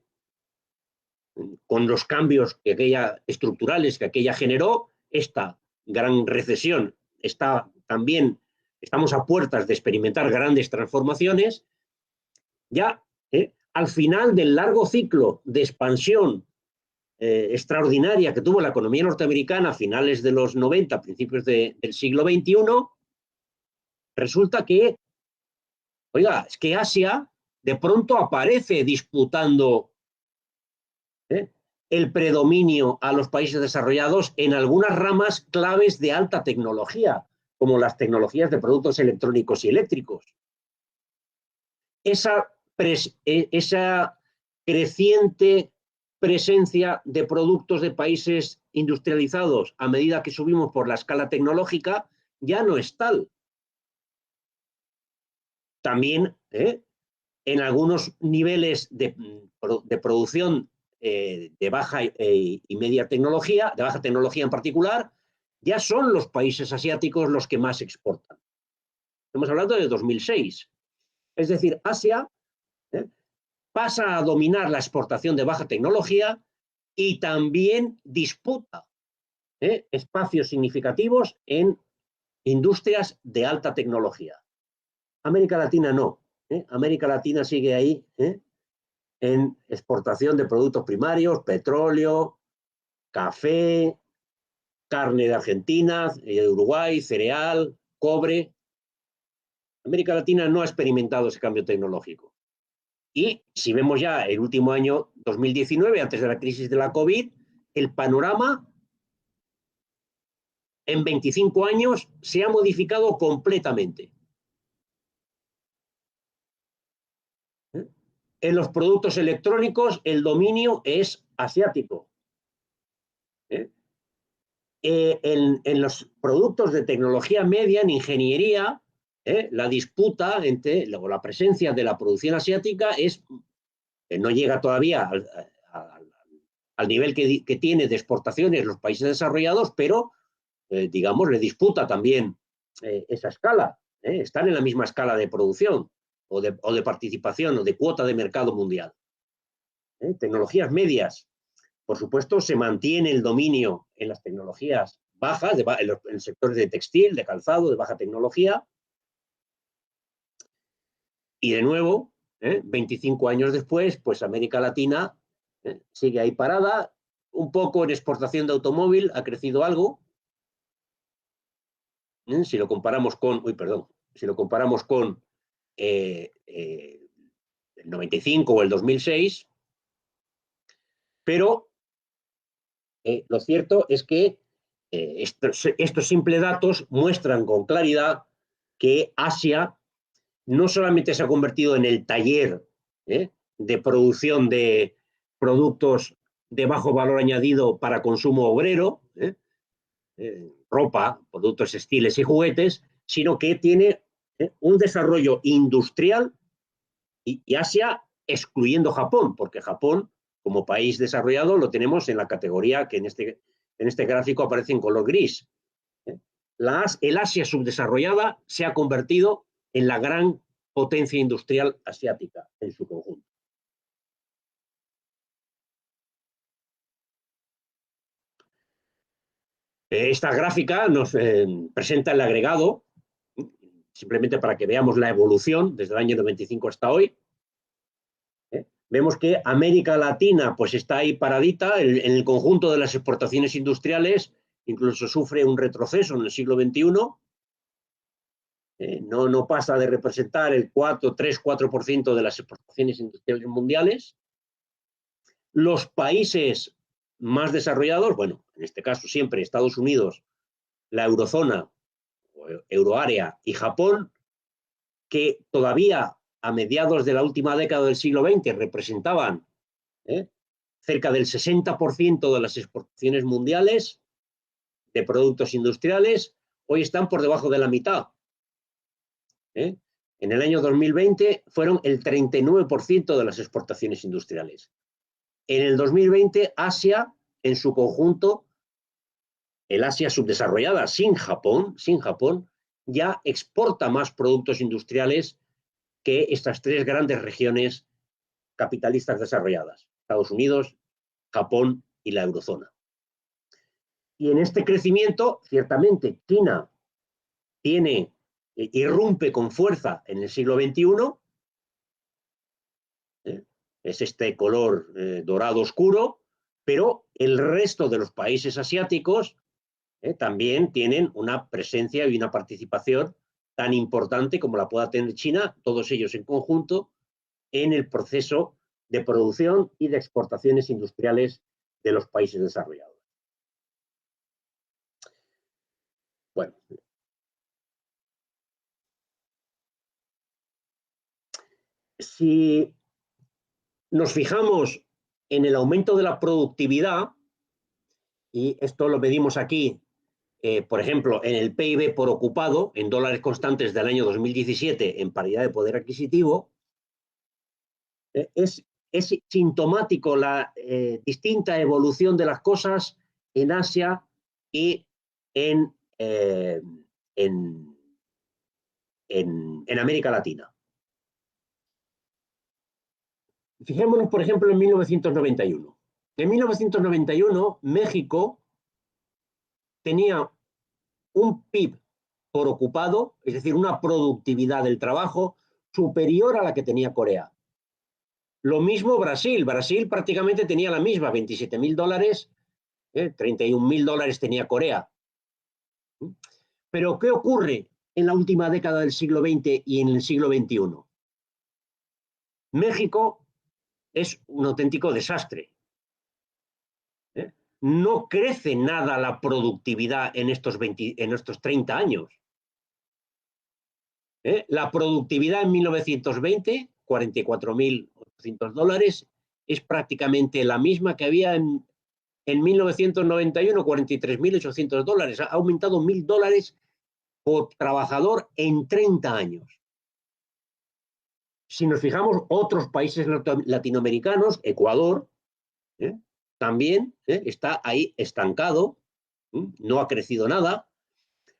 Speaker 2: con los cambios estructurales que aquella generó, esta gran recesión estamos a puertas de experimentar grandes transformaciones. Ya al final del largo ciclo de expansión extraordinaria que tuvo la economía norteamericana a finales de los 90, principios del siglo XXI, resulta que, oiga, es que Asia de pronto aparece disputando el predominio a los países desarrollados en algunas ramas claves de alta tecnología, como las tecnologías de productos electrónicos y eléctricos. Esa creciente presencia de productos de países industrializados a medida que subimos por la escala tecnológica ya no es tal. También en algunos niveles de producción de baja y media tecnología, de baja tecnología en particular, ya son los países asiáticos los que más exportan. Estamos hablando de 2006. Es decir, Asia pasa a dominar la exportación de baja tecnología y también disputa espacios significativos en industrias de alta tecnología. América Latina no. América Latina sigue ahí en exportación de productos primarios, petróleo, café, carne de Argentina, de Uruguay, cereal, cobre. América Latina no ha experimentado ese cambio tecnológico. Y si vemos ya el último año, 2019, antes de la crisis de la COVID, el panorama en 25 años se ha modificado completamente. En los productos electrónicos el dominio es asiático. En los productos de tecnología media, en ingeniería, la disputa entre la presencia de la producción asiática no llega todavía al nivel que tiene de exportaciones los países desarrollados, pero digamos, le disputa también esa escala. Están en la misma escala de producción o de participación o de cuota de mercado mundial. Tecnologías medias. Por supuesto, se mantiene el dominio en las tecnologías bajas, en los sectores de textil, de calzado, de baja tecnología. Y de nuevo, 25 años después, pues América Latina sigue ahí parada, un poco en exportación de automóvil, ha crecido algo. Si lo comparamos con, si lo comparamos con el 95 o el 2006, pero lo cierto es que estos simples datos muestran con claridad que Asia no solamente se ha convertido en el taller de producción de productos de bajo valor añadido para consumo obrero, ropa, productos textiles y juguetes, sino que tiene un desarrollo industrial y Asia excluyendo Japón, porque Japón, como país desarrollado, lo tenemos en la categoría que en este gráfico aparece en color gris. El Asia subdesarrollada se ha convertido en la gran potencia industrial asiática en su conjunto. Esta gráfica nos presenta el agregado, simplemente para que veamos la evolución desde el año 95 hasta hoy. Vemos que América Latina pues está ahí paradita, en el conjunto de las exportaciones industriales, incluso sufre un retroceso en el siglo XXI. No pasa de representar el 3-4% de las exportaciones industriales mundiales. Los países más desarrollados, bueno, en este caso siempre Estados Unidos, la eurozona, euroárea y Japón, que todavía a mediados de la última década del siglo XX representaban cerca del 60% de las exportaciones mundiales de productos industriales, hoy están por debajo de la mitad. En el año 2020 fueron el 39% de las exportaciones industriales. En el 2020, Asia, en su conjunto, el Asia subdesarrollada, sin Japón, ya exporta más productos industriales que estas tres grandes regiones capitalistas desarrolladas, Estados Unidos, Japón y la eurozona. Y en este crecimiento, ciertamente, China irrumpe con fuerza en el siglo XXI, es este color dorado oscuro, pero el resto de los países asiáticos también tienen una presencia y una participación tan importante como la pueda tener China, todos ellos en conjunto, en el proceso de producción y de exportaciones industriales de los países desarrollados. Bueno. Si nos fijamos en el aumento de la productividad, y esto lo medimos aquí, por ejemplo, en el PIB por ocupado, en dólares constantes del año 2017, en paridad de poder adquisitivo, es sintomático la distinta evolución de las cosas en Asia y en América Latina. Fijémonos, por ejemplo, en 1991. En 1991, México tenía un PIB por ocupado, es decir, una productividad del trabajo superior a la que tenía Corea. Lo mismo Brasil. Brasil prácticamente tenía la misma, 27.000 dólares, 31.000 dólares tenía Corea. Pero ¿qué ocurre en la última década del siglo XX y en el siglo XXI? México es un auténtico desastre. No crece nada la productividad en estos 30 años. La productividad en 1920, 44.800 dólares, es prácticamente la misma que había en 1991, 43.800 dólares. Ha aumentado 1.000 dólares por trabajador en 30 años. Si nos fijamos, otros países latinoamericanos, Ecuador, también está ahí estancado, no ha crecido nada.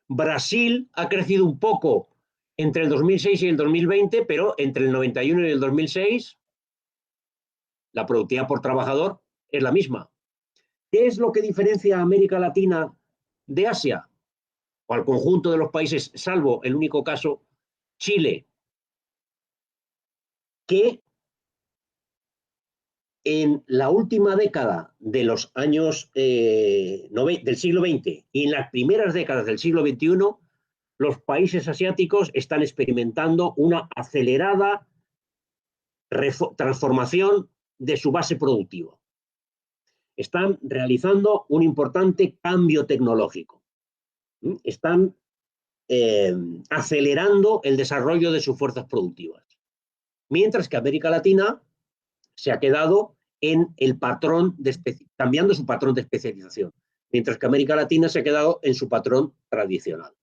Speaker 2: Brasil ha crecido un poco entre el 2006 y el 2020, pero entre el 91 y el 2006 la productividad por trabajador es la misma. ¿Qué es lo que diferencia a América Latina de Asia? O al conjunto de los países, salvo el único caso, Chile, que en la última década de los años del siglo XX y en las primeras décadas del siglo XXI, los países asiáticos están experimentando una acelerada transformación de su base productiva. Están realizando un importante cambio tecnológico. Están acelerando el desarrollo de sus fuerzas productivas. Mientras que América Latina se ha quedado en el patrón cambiando su patrón de especialización. Mientras que América Latina se ha quedado en su patrón tradicional.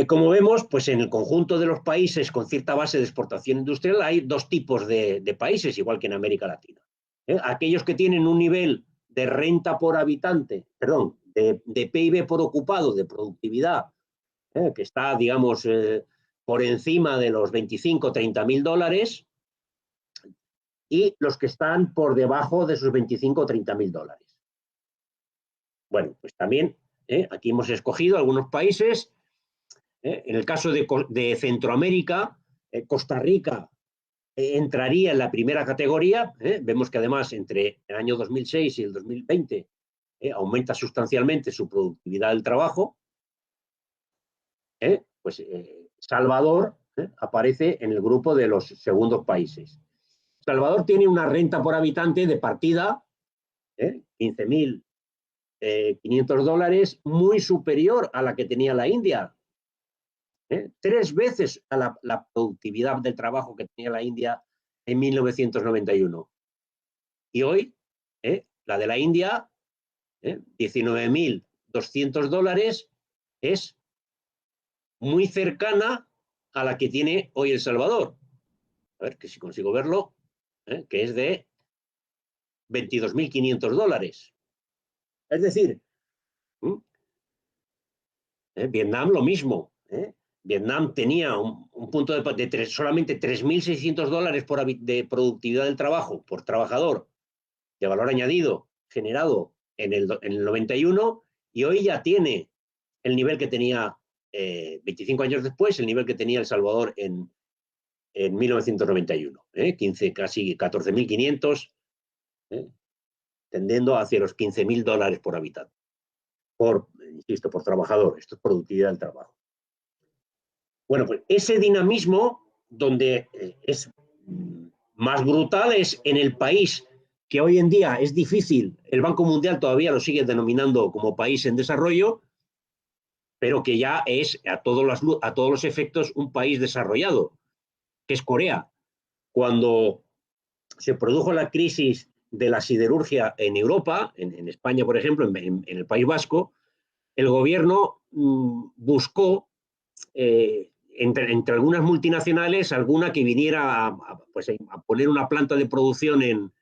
Speaker 2: Como vemos, pues en el conjunto de los países con cierta base de exportación industrial hay dos tipos de países, igual que en América Latina. Aquellos que tienen un nivel de renta por habitante, perdón, de PIB por ocupado, de productividad, que está, digamos, por encima de los 25 o 30.000 dólares, y los que están por debajo de sus 25 o 30.000 dólares. Bueno, pues también aquí hemos escogido algunos países. En el caso de Centroamérica, Costa Rica entraría en la primera categoría. Vemos que además entre el año 2006 y el 2020 aumenta sustancialmente su productividad del trabajo. Pues Salvador aparece en el grupo de los segundos países. Salvador tiene una renta por habitante de partida, 15.500 dólares, muy superior a la que tenía la India. 3 veces a la productividad del trabajo que tenía la India en 1991. Y hoy, la de la India, 19.200 dólares, es muy cercana a la que tiene hoy El Salvador. A ver, que si consigo verlo, que es de 22.500 dólares. Es decir, Vietnam lo mismo. Vietnam tenía un punto de solamente 3.600 dólares de productividad del trabajo por trabajador, de valor añadido generado en el 91, y hoy ya tiene el nivel que tenía 25 años después, el nivel que tenía El Salvador en 1991. 15, casi 14.500, tendiendo hacia los 15.000 dólares por habitante. Insisto, por trabajador. Esto es productividad del trabajo. Bueno, pues ese dinamismo, donde es más brutal, es en el país que hoy en día es difícil. El Banco Mundial todavía lo sigue denominando como país en desarrollo, pero que ya es a todos los efectos un país desarrollado, que es Corea. Cuando se produjo la crisis de la siderurgia en Europa, en España, por ejemplo, en el País Vasco, el gobierno buscó entre algunas multinacionales, alguna que viniera pues, a poner una planta de producción en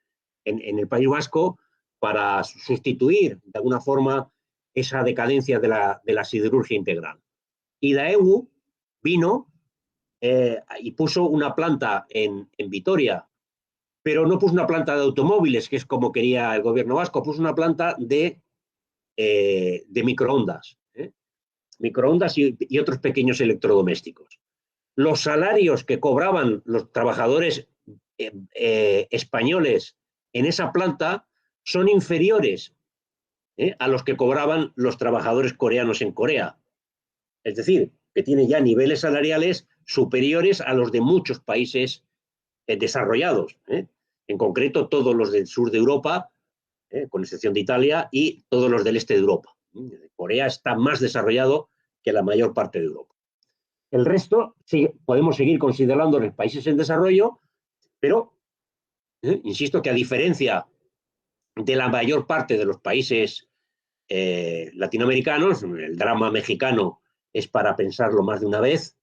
Speaker 2: el País Vasco para sustituir de alguna forma esa decadencia de la siderurgia integral. Y Daewoo vino y puso una planta en Vitoria, pero no puso una planta de automóviles, que es como quería el gobierno vasco, puso una planta de microondas, microondas y otros pequeños electrodomésticos. Los salarios que cobraban los trabajadores españoles en esa planta son inferiores a los que cobraban los trabajadores coreanos en Corea. Es decir, que tiene ya niveles salariales superiores a los de muchos países desarrollados. En concreto, todos los del sur de Europa, con excepción de Italia, y todos los del este de Europa. Corea está más desarrollado que la mayor parte de Europa. El resto sí, podemos seguir considerándolos países en desarrollo, pero insisto que a diferencia de la mayor parte de los países latinoamericanos, el drama mexicano es para pensarlo más de una vez,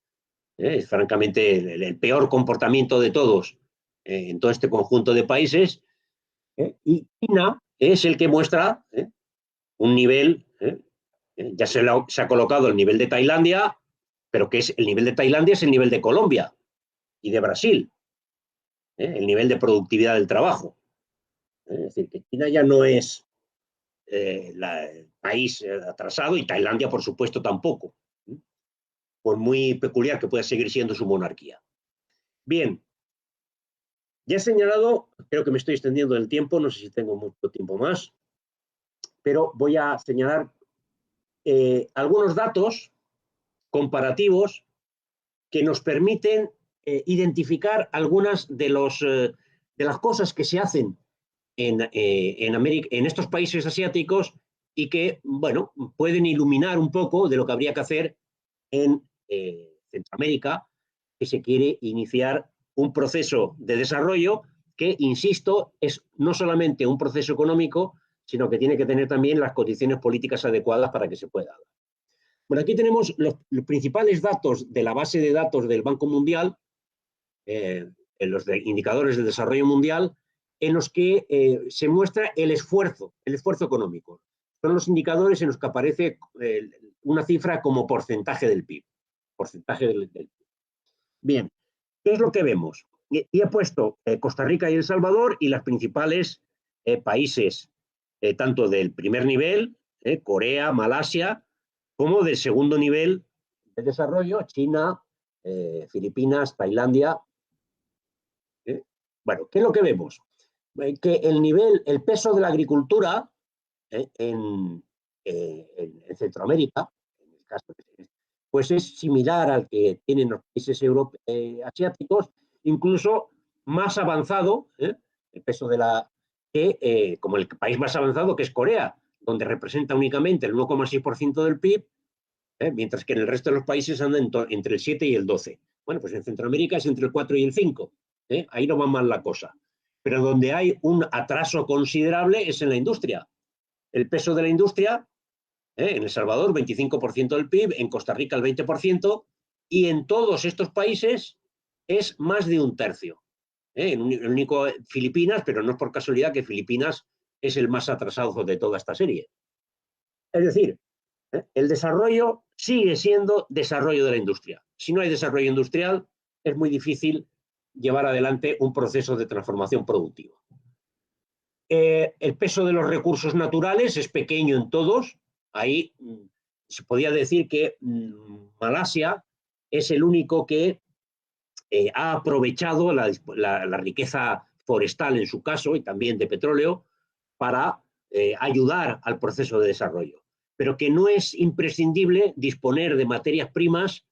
Speaker 2: es francamente el peor comportamiento de todos en todo este conjunto de países, y China es el que muestra un nivel, ya se ha colocado el nivel de Tailandia, pero que es el nivel de Tailandia es el nivel de Colombia y de Brasil, el nivel de productividad del trabajo. Es decir, que China ya no es el país atrasado y Tailandia, por supuesto, tampoco, por muy peculiar que pueda seguir siendo su monarquía. Bien, ya he señalado, creo que me estoy extendiendo el tiempo, no sé si tengo mucho tiempo más, pero voy a señalar algunos datos comparativos que nos permiten identificar algunas de las cosas que se hacen en estos países asiáticos y que, bueno, pueden iluminar un poco de lo que habría que hacer en Centroamérica, que se quiere iniciar un proceso de desarrollo que, insisto, es no solamente un proceso económico, sino que tiene que tener también las condiciones políticas adecuadas para que se pueda dar. Bueno, aquí tenemos los principales datos de la base de datos del Banco Mundial, en los indicadores de desarrollo mundial, en los que se muestra el esfuerzo económico. Son los indicadores en los que aparece una cifra como porcentaje del PIB. Porcentaje del PIB. Bien, ¿qué es lo que vemos? Y he puesto Costa Rica y El Salvador y los principales países, tanto del primer nivel, Corea, Malasia, como del segundo nivel de desarrollo, China, Filipinas, Tailandia. Bueno, ¿qué es lo que vemos? Que el peso de la agricultura en Centroamérica, en el caso pues es similar al que tienen los países asiáticos, incluso más avanzado, el peso de como el país más avanzado, que es Corea, donde representa únicamente el 1,6% del PIB, mientras que en el resto de los países anda entre el 7 y el 12. Bueno, pues en Centroamérica es entre el 4 y el 5. Ahí no va mal la cosa. Pero donde hay un atraso considerable es en la industria. El peso de la industria, en El Salvador, 25% del PIB, en Costa Rica el 20%, y en todos estos países es más de un tercio. El único Filipinas, pero no es por casualidad que Filipinas es el más atrasado de toda esta serie. Es decir, el desarrollo sigue siendo desarrollo de la industria. Si no hay desarrollo industrial, es muy difícil llevar adelante un proceso de transformación productiva. El peso de los recursos naturales es pequeño en todos. Ahí se podría decir que Malasia es el único que ha aprovechado la riqueza forestal en su caso y también de petróleo para ayudar al proceso de desarrollo, pero que no es imprescindible disponer de materias primas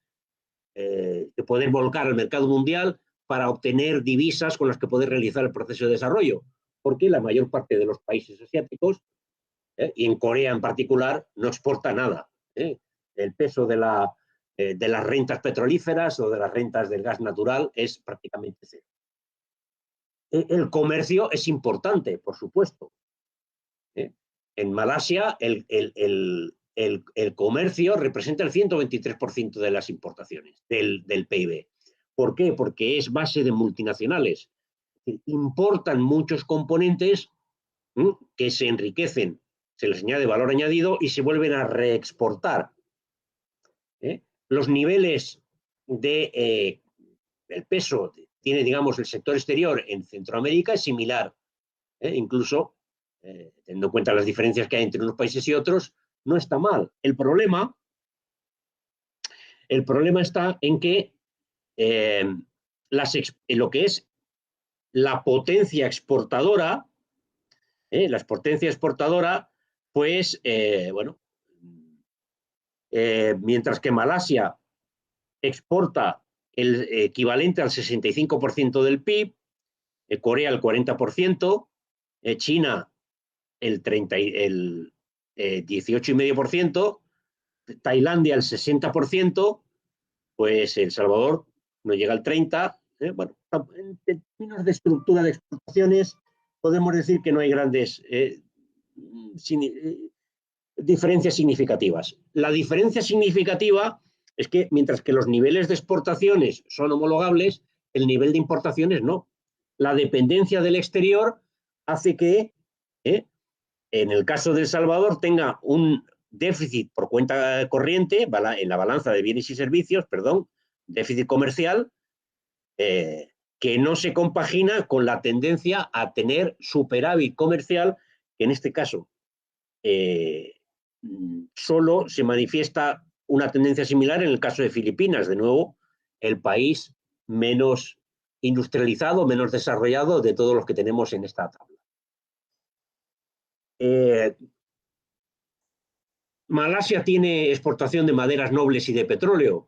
Speaker 2: que poder volcar al mercado mundial para obtener divisas con las que poder realizar el proceso de desarrollo, porque la mayor parte de los países asiáticos, y en Corea en particular, no exporta nada. El peso de las rentas petrolíferas o de las rentas del gas natural es prácticamente cero. El comercio es importante, por supuesto. En Malasia el comercio representa el 123% de las importaciones del PIB. ¿Por qué? Porque es base de multinacionales. Importan muchos componentes que se enriquecen, se les añade valor añadido y se vuelven a reexportar. Los niveles de el peso tiene, digamos, el sector exterior en Centroamérica es similar, incluso teniendo en cuenta las diferencias que hay entre unos países y otros, no está mal. El problema está en que lo que es la potencia exportadora, la potencia exportadora, pues, bueno, mientras que Malasia exporta el equivalente al 65% del PIB, Corea el 40%, China el 18,5%, Tailandia el 60%, pues El Salvador no llega al 30%. Bueno, en términos de estructura de exportaciones podemos decir que no hay grandes diferencias significativas. La diferencia significativa es que mientras que los niveles de exportaciones son homologables, el nivel de importaciones no. La dependencia del exterior hace que, en el caso de El Salvador, tenga un déficit por cuenta corriente, en la balanza de bienes y servicios, perdón, déficit comercial, que no se compagina con la tendencia a tener superávit comercial, que en este caso solo se manifiesta una tendencia similar en el caso de Filipinas, de nuevo, el país menos industrializado, menos desarrollado de todos los que tenemos en esta tabla. Malasia tiene exportación de maderas nobles y de petróleo.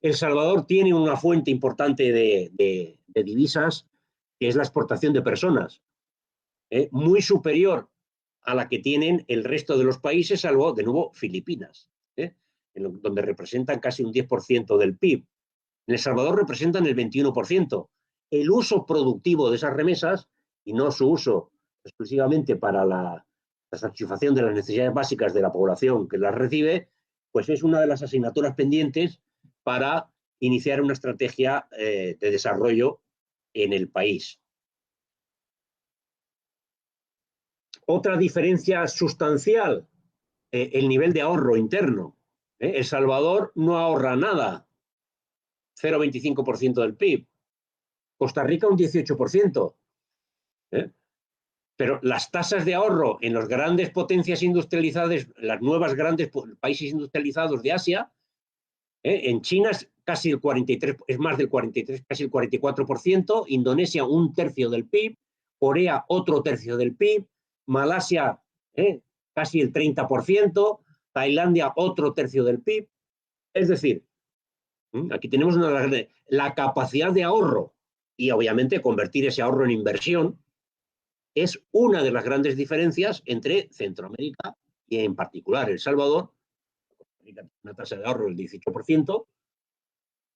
Speaker 2: El Salvador tiene una fuente importante de divisas, que es la exportación de personas, muy superior a la que tienen el resto de los países, salvo, de nuevo, Filipinas, donde representan casi un 10% del PIB. En El Salvador representan el 21%. El uso productivo de esas remesas, y no su uso exclusivamente para la satisfacción de las necesidades básicas de la población que las recibe, pues es una de las asignaturas pendientes para iniciar una estrategia de desarrollo en el país. Otra diferencia sustancial, el nivel de ahorro interno. El Salvador no ahorra nada, 0,25% del PIB. Costa Rica un 18%. Pero las tasas de ahorro en las grandes potencias industrializadas, las nuevas grandes países industrializados de Asia, en China es casi el 43%, es más del 43%, casi el 44%, Indonesia un tercio del PIB, Corea otro tercio del PIB, Malasia casi el 30%, Tailandia otro tercio del PIB. Es decir, aquí tenemos la capacidad de ahorro y obviamente convertir ese ahorro en inversión es una de las grandes diferencias entre Centroamérica y en particular El Salvador, una tasa de ahorro del 18%,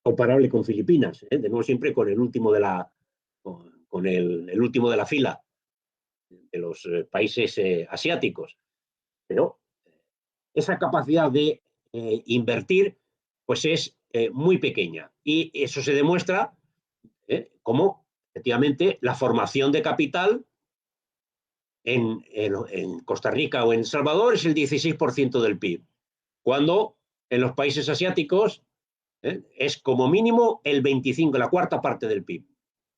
Speaker 2: comparable con Filipinas, de nuevo siempre con el último de la, con el último de la fila de los países asiáticos. Pero esa capacidad de invertir pues es muy pequeña y eso se demuestra como efectivamente la formación de capital en Costa Rica o en El Salvador es el 16% del PIB, cuando en los países asiáticos es como mínimo el 25%, la cuarta parte del PIB.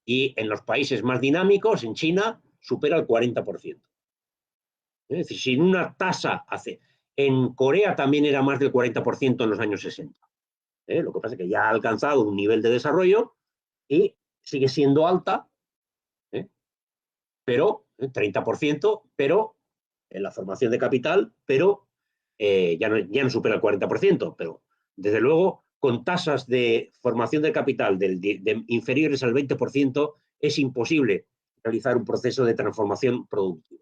Speaker 2: Y en los países más dinámicos, en China, supera el 40%. Es decir, sin una tasa hace... En Corea también era más del 40% en los años 60. Lo que pasa es que ya ha alcanzado un nivel de desarrollo y sigue siendo alta, pero 30%, pero en la formación de capital, pero ya no supera el 40%, pero desde luego con tasas de formación de capital de inferiores al 20% es imposible realizar un proceso de transformación productiva.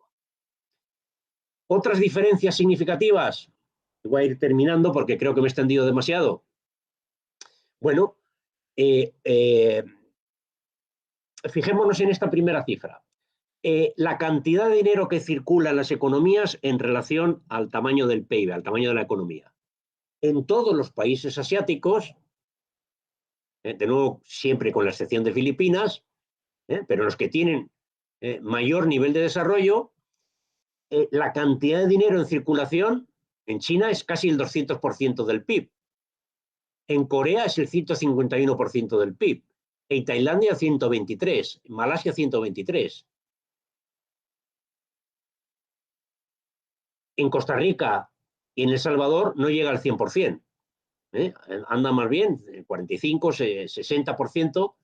Speaker 2: Otras diferencias significativas, voy a ir terminando porque creo que me he extendido demasiado. Bueno, fijémonos en esta primera cifra. La cantidad de dinero que circula en las economías en relación al tamaño del PIB, al tamaño de la economía. En todos los países asiáticos, de nuevo siempre con la excepción de Filipinas, pero los que tienen mayor nivel de desarrollo, la cantidad de dinero en circulación en China es casi el 200% del PIB. En Corea es el 151% del PIB. En Tailandia 123%, en Malasia 123%. En Costa Rica y en El Salvador no llega al 100%. Anda más bien, 45, 60%,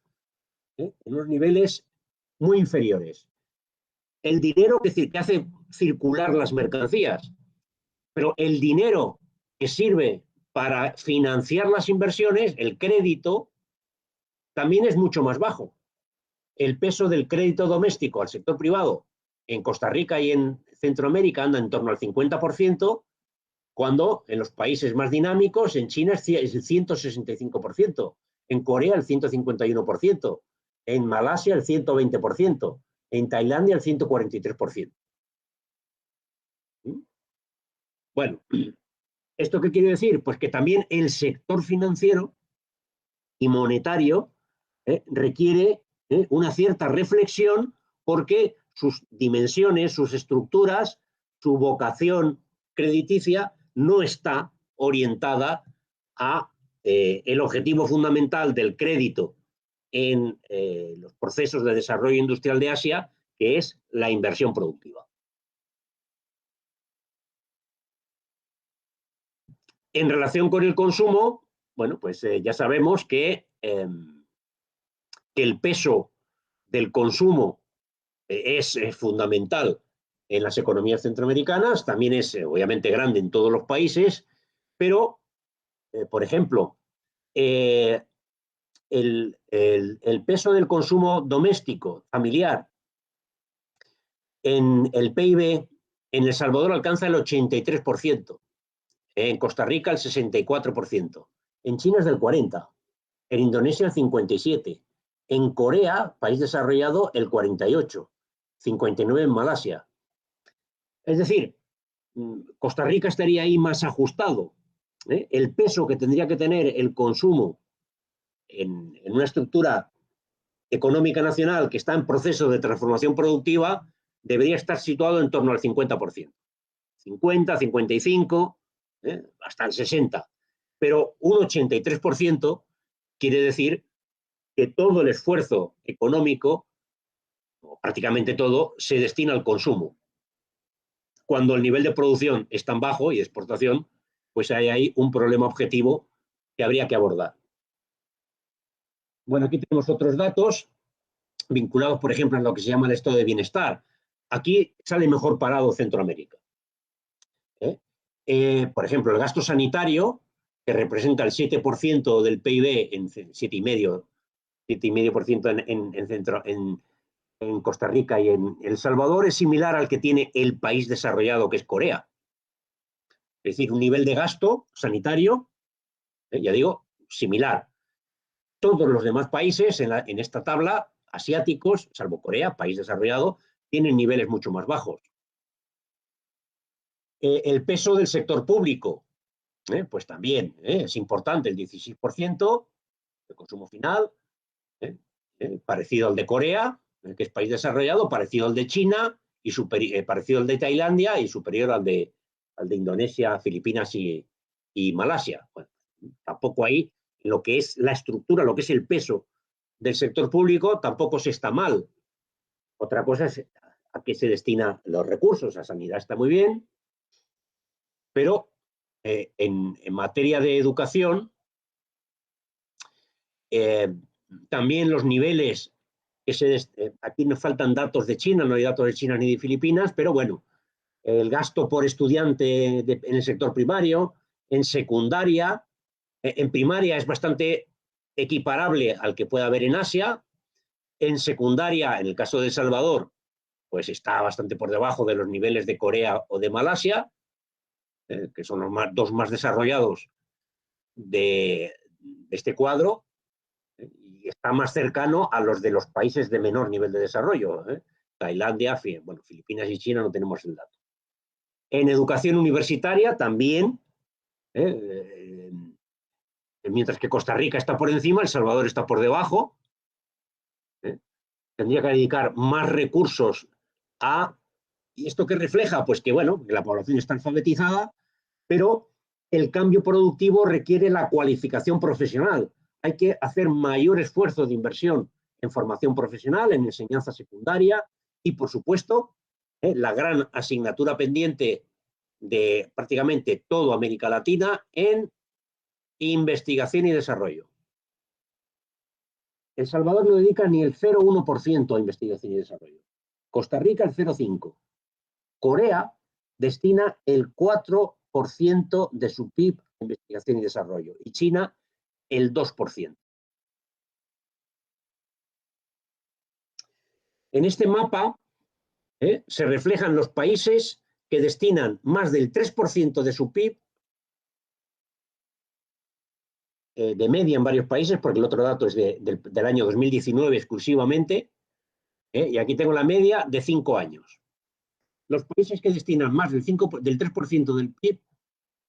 Speaker 2: en unos niveles muy inferiores. El dinero que hace circular las mercancías, pero el dinero que sirve para financiar las inversiones, el crédito, también es mucho más bajo. El peso del crédito doméstico al sector privado en Costa Rica y en Centroamérica anda en torno al 50%, cuando en los países más dinámicos, en China es el 165%, en Corea el 151%, en Malasia el 120%, en Tailandia el 143%. Bueno, ¿esto qué quiere decir? Pues que también el sector financiero y monetario requiere una cierta reflexión, porque sus dimensiones, sus estructuras, su vocación crediticia no está orientada a el objetivo fundamental del crédito en los procesos de desarrollo industrial de Asia, que es la inversión productiva. En relación con el consumo, bueno, pues ya sabemos que el peso del consumo es fundamental en las economías centroamericanas, también es obviamente grande en todos los países, pero, por ejemplo, el peso del consumo doméstico, familiar, en el PIB en El Salvador alcanza el 83%, en Costa Rica el 64%, en China es del 40%, en Indonesia el 57%, en Corea, país desarrollado, el 48%, 59% en Malasia. Es decir, Costa Rica estaría ahí más ajustado. El peso que tendría que tener el consumo en una estructura económica nacional que está en proceso de transformación productiva debería estar situado en torno al 50%. 50, 55, hasta el 60%. Pero un 83% quiere decir que todo el esfuerzo económico, o prácticamente todo, se destina al consumo. Cuando el nivel de producción es tan bajo y de exportación, pues hay ahí un problema objetivo que habría que abordar. Bueno, aquí tenemos otros datos vinculados, por ejemplo, a lo que se llama el estado de bienestar. Aquí sale mejor parado Centroamérica. Por ejemplo, el gasto sanitario, que representa el 7% del PIB, en 7,5% en Costa Rica y en El Salvador, es similar al que tiene el país desarrollado, que es Corea. Es decir, un nivel de gasto sanitario, ya digo, similar. Todos los demás países en esta tabla, asiáticos, salvo Corea, país desarrollado, tienen niveles mucho más bajos. El peso del sector público, pues también es importante, el 16% de consumo final, parecido al de Corea, que es país desarrollado, parecido al de China, y parecido al de Tailandia y superior al de Indonesia, Filipinas y Malasia. Bueno, tampoco ahí, lo que es la estructura, lo que es el peso del sector público, tampoco se está mal. Otra cosa es a qué se destinan los recursos. La sanidad está muy bien, pero en materia de educación, también los niveles aquí nos faltan datos de China, no hay datos de China ni de Filipinas, pero bueno, el gasto por estudiante en el sector primario, en secundaria, en primaria es bastante equiparable al que puede haber en Asia. En secundaria, en el caso de El Salvador, pues está bastante por debajo de los niveles de Corea o de Malasia, que son los dos más desarrollados de este cuadro. y está más cercano a los de los países de menor nivel de desarrollo. Tailandia, bueno, Filipinas y China no tenemos el dato. En educación universitaria también, mientras que Costa Rica está por encima, El Salvador está por debajo. Tendría que dedicar más recursos a... ¿Y esto qué refleja? Pues que, bueno, que la población está alfabetizada, pero el cambio productivo requiere la cualificación profesional. Hay que hacer mayor esfuerzo de inversión en formación profesional, en enseñanza secundaria y, por supuesto, la gran asignatura pendiente de prácticamente toda América Latina en investigación y desarrollo. El Salvador no dedica ni el 0,1% a investigación y desarrollo. Costa Rica el 0,5%. Corea destina el 4% de su PIB a investigación y desarrollo y China el 2%. En este mapa se reflejan los países que destinan más del 3% de su PIB, de media en varios países, porque el otro dato es del año 2019 exclusivamente, y aquí tengo la media de 5 años. Los países que destinan más del 3% del PIB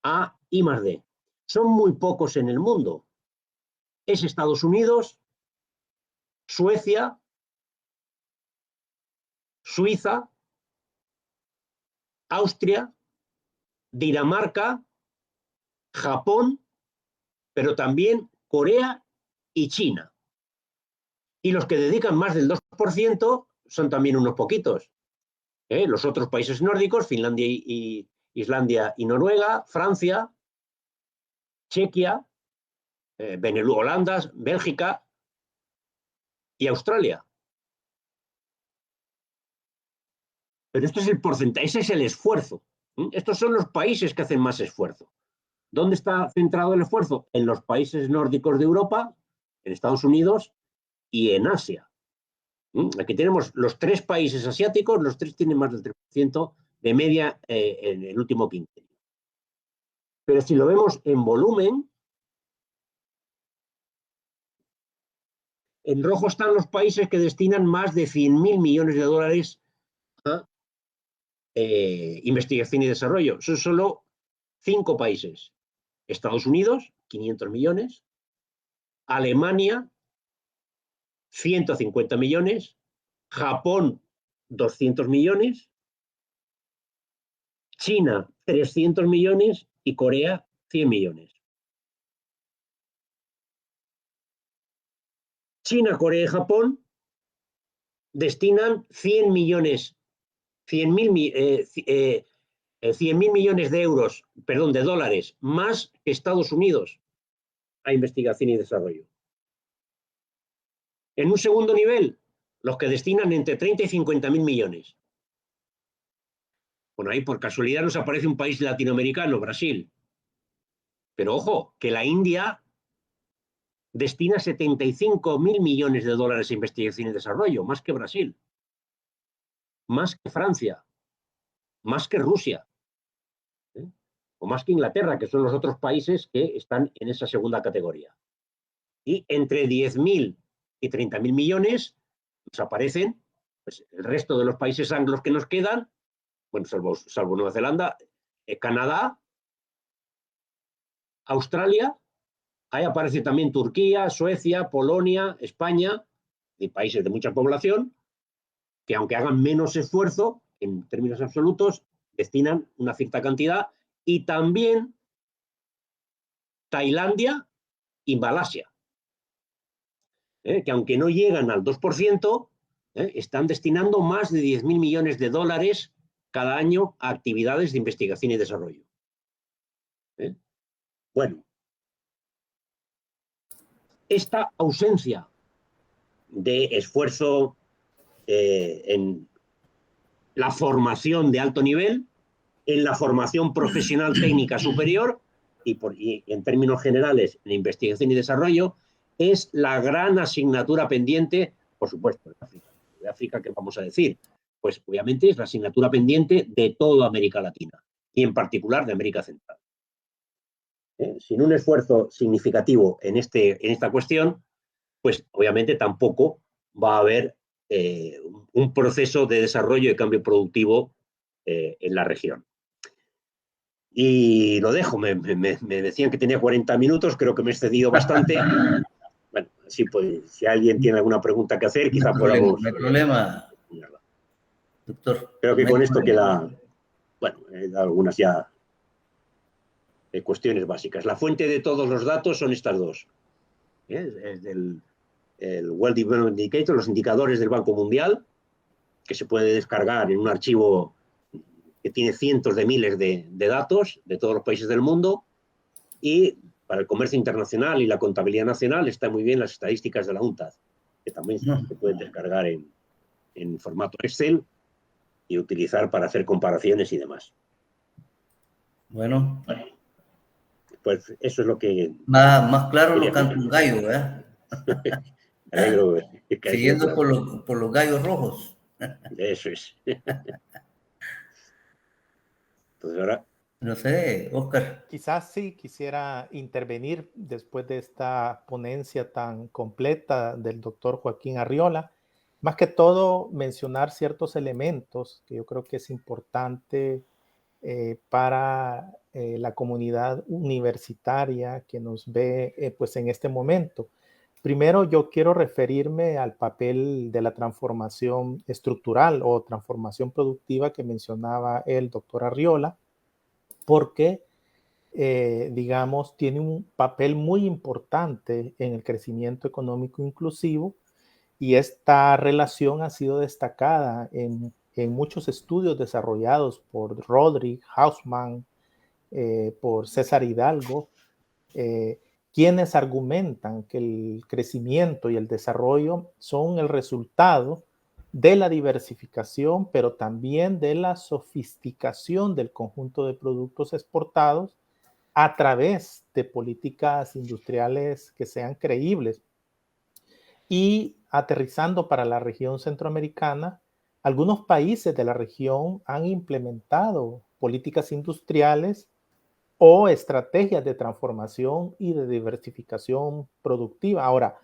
Speaker 2: a I+D. Son muy pocos en el mundo. Es Estados Unidos, Suecia, Suiza, Austria, Dinamarca, Japón, pero también Corea y China. Y los que dedican más del 2% son también unos poquitos. Los otros países nórdicos, Finlandia y Islandia y Noruega, Francia, Chequia, Benelux, Holanda, Bélgica y Australia. Pero esto es el porcentaje, ese es el esfuerzo. Estos son los países que hacen más esfuerzo. ¿Dónde está centrado el esfuerzo? En los países nórdicos de Europa, en Estados Unidos y en Asia. Aquí tenemos los 3 países asiáticos, los 3 tienen más del 3% de media en el último quinquenio. Pero si lo vemos en volumen, en rojo están los países que destinan más de 100.000 millones de dólares a investigación y desarrollo. Son solo 5 países. Estados Unidos, 500 millones. Alemania, 150 millones. Japón, 200 millones. China, 300 millones. Y Corea, 100 millones. China, Corea y Japón destinan 100 millones, 100.000 millones de euros, perdón, de dólares, más que Estados Unidos a investigación y desarrollo. En un segundo nivel, los que destinan entre 30 y 50.000 millones. Bueno, ahí por casualidad nos aparece un país latinoamericano, Brasil. Pero ojo, que la India destina 75.000 millones de dólares a investigación y desarrollo, más que Brasil, más que Francia, más que Rusia, o más que Inglaterra, que son los otros países que están en esa segunda categoría. Y entre 10.000 y 30.000 millones nos aparecen pues, el resto de los países anglos que nos quedan, bueno, salvo Nueva Zelanda, Canadá, Australia. Ahí aparece también Turquía, Suecia, Polonia, España, y países de mucha población, que aunque hagan menos esfuerzo, en términos absolutos, destinan una cierta cantidad, y también Tailandia y Malasia, que aunque no llegan al 2%, están destinando más de 10.000 millones de dólares cada año a actividades de investigación y desarrollo. Bueno, esta ausencia de esfuerzo en la formación de alto nivel, en la formación profesional técnica superior y en términos generales en investigación y desarrollo, es la gran asignatura pendiente, por supuesto, de África. ¿De África qué vamos a decir? Pues obviamente es la asignatura pendiente de toda América Latina y en particular de América Central. Sin un esfuerzo significativo en esta cuestión, pues obviamente tampoco va a haber un proceso de desarrollo y cambio productivo en la región. Y lo dejo, me decían que tenía 40 minutos, creo que me he excedido bastante. Bueno, así pues, si alguien tiene alguna pregunta que hacer, quizá podamos...
Speaker 1: No hay problema, doctor.
Speaker 2: Creo que
Speaker 1: No hay
Speaker 2: con esto
Speaker 1: problema.
Speaker 2: queda, bueno, algunas ya cuestiones básicas. La fuente de todos los datos son estas dos. Es el World Development Indicator, los indicadores del Banco Mundial, que se puede descargar en un archivo que tiene cientos de miles de datos de todos los países del mundo. Y para el comercio internacional y la contabilidad nacional está muy bien las estadísticas de la UNTAD, que también se pueden descargar en formato Excel y utilizar para hacer comparaciones y demás.
Speaker 1: Bueno,
Speaker 2: pues eso es lo que...
Speaker 1: más claro lo canta un gallo, ¿verdad?
Speaker 2: Me alegro que haya sido
Speaker 1: Siguiendo
Speaker 2: claro.
Speaker 1: por los gallos rojos.
Speaker 2: Eso es. Entonces ahora...
Speaker 1: No sé, Oscar.
Speaker 3: Quizás sí quisiera intervenir después de esta ponencia tan completa del doctor Joaquín Arriola. Más que todo, mencionar ciertos elementos que yo creo que es importante para la comunidad universitaria que nos ve pues en este momento. Primero, yo quiero referirme al papel de la transformación estructural o transformación productiva que mencionaba el doctor Arriola, porque digamos, tiene un papel muy importante en el crecimiento económico inclusivo, y esta relación ha sido destacada en muchos estudios desarrollados por Rodrik, Hausmann, por César Hidalgo, quienes argumentan que el crecimiento y el desarrollo son el resultado de la diversificación, pero también de la sofisticación del conjunto de productos exportados a través de políticas industriales que sean creíbles. Y aterrizando para la región centroamericana, algunos países de la región han implementado políticas industriales o estrategias de transformación y de diversificación productiva. Ahora,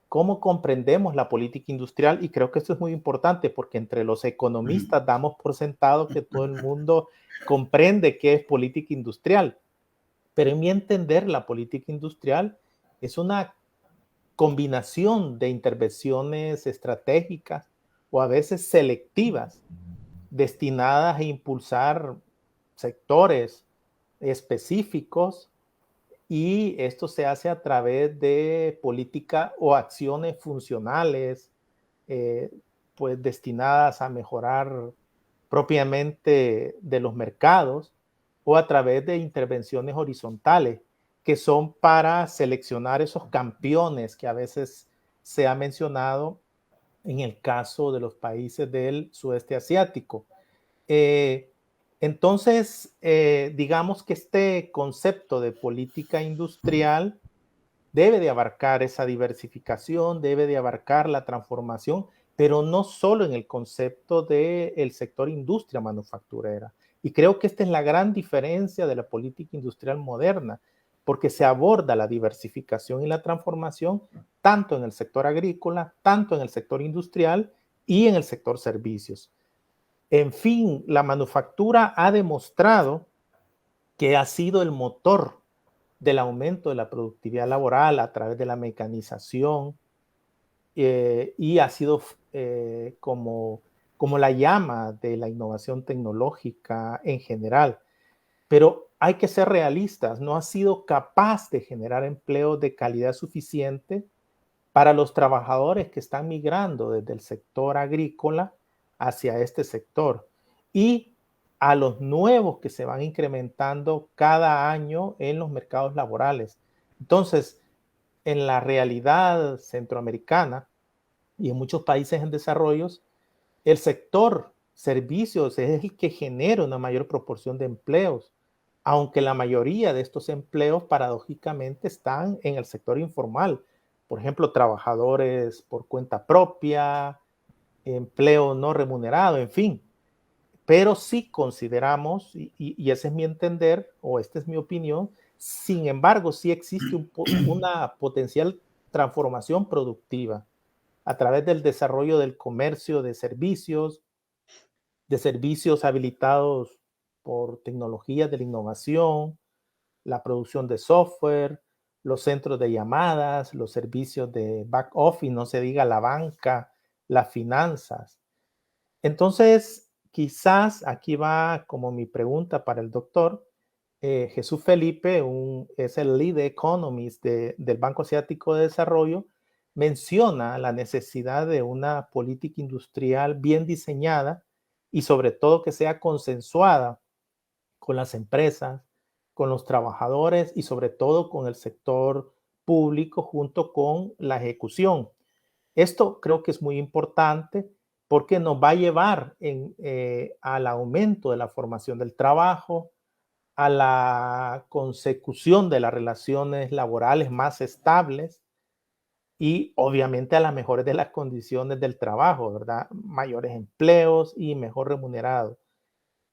Speaker 3: ¿cómo comprendemos la política industrial? Y creo que esto es muy importante porque entre los economistas damos por sentado que todo el mundo comprende qué es política industrial. Pero en mi entender, la política industrial es una combinación de intervenciones estratégicas o a veces selectivas destinadas a impulsar sectores específicos, y esto se hace a través de políticas o acciones funcionales pues destinadas a mejorar propiamente de los mercados, o a través de intervenciones horizontales que son para seleccionar esos campeones que a veces se ha mencionado en el caso de los países del sudeste asiático. Entonces, digamos que este concepto de política industrial debe de abarcar esa diversificación, debe de abarcar la transformación, pero no solo en el concepto del sector industria manufacturera. Y creo que esta es la gran diferencia de la política industrial moderna, porque se aborda la diversificación y la transformación tanto en el sector agrícola, tanto en el sector industrial y en el sector servicios. En fin, la manufactura ha demostrado que ha sido el motor del aumento de la productividad laboral a través de la mecanización, y ha sido como la llama de la innovación tecnológica en general. Pero hay que ser realistas, no ha sido capaz de generar empleos de calidad suficiente para los trabajadores que están migrando desde el sector agrícola hacia este sector, y a los nuevos que se van incrementando cada año en los mercados laborales. Entonces, en la realidad centroamericana y en muchos países en desarrollo, el sector servicios es el que genera una mayor proporción de empleos, aunque la mayoría de estos empleos paradójicamente están en el sector informal. Por ejemplo, trabajadores por cuenta propia, empleo no remunerado, en fin. Pero sí consideramos, y ese es mi entender, o esta es mi opinión, sin embargo, sí existe una potencial transformación productiva a través del desarrollo del comercio de servicios habilitados por tecnologías de la innovación, la producción de software, los centros de llamadas, los servicios de back office, no se diga la banca, las finanzas. Entonces, quizás aquí va como mi pregunta para el doctor. Jesús Felipe, es el lead economist del Banco Asiático de Desarrollo, menciona la necesidad de una política industrial bien diseñada y sobre todo que sea consensuada con las empresas, con los trabajadores y sobre todo con el sector público junto con la ejecución. Esto creo que es muy importante porque nos va a llevar al aumento de la formación del trabajo, a la consecución de las relaciones laborales más estables y obviamente a las mejores de las condiciones del trabajo, ¿verdad? Mayores empleos y mejor remunerados.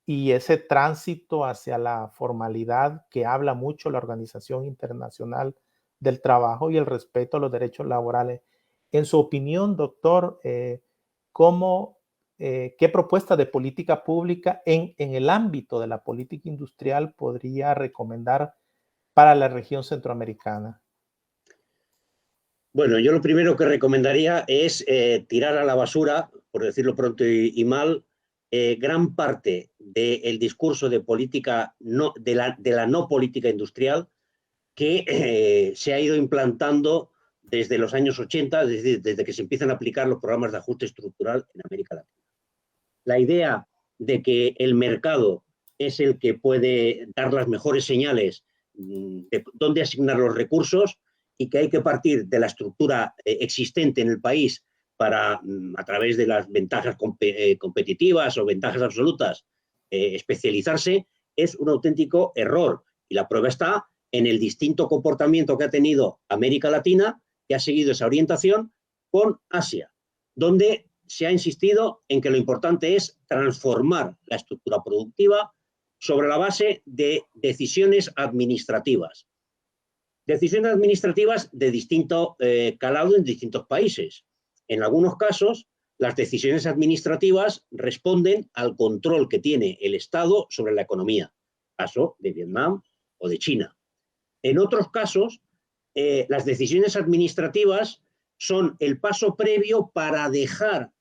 Speaker 3: Y ese tránsito hacia la formalidad que habla mucho la Organización Internacional del Trabajo y el respeto a los derechos laborales. En su opinión, doctor, ¿qué propuesta de política pública en el ámbito de la política industrial podría recomendar para la región centroamericana?
Speaker 2: Bueno, yo lo primero que recomendaría es tirar a la basura, por decirlo pronto y mal, gran parte del discurso de política de la no política industrial que se ha ido implantando desde los años 80, desde que se empiezan a aplicar los programas de ajuste estructural en América Latina. La idea de que el mercado es el que puede dar las mejores señales de dónde asignar los recursos y que hay que partir de la estructura existente en el país para, a través de las ventajas competitivas o ventajas absolutas, especializarse, es un auténtico error. Y la prueba está en el distinto comportamiento que ha tenido América Latina, que ha seguido esa orientación con Asia, donde se ha insistido en que lo importante es transformar la estructura productiva sobre la base de decisiones administrativas. Decisiones administrativas de distinto calado en distintos países. En algunos casos, las decisiones administrativas responden al control que tiene el Estado sobre la economía, caso de Vietnam o de China. En otros casos, las decisiones administrativas son el paso previo para dejar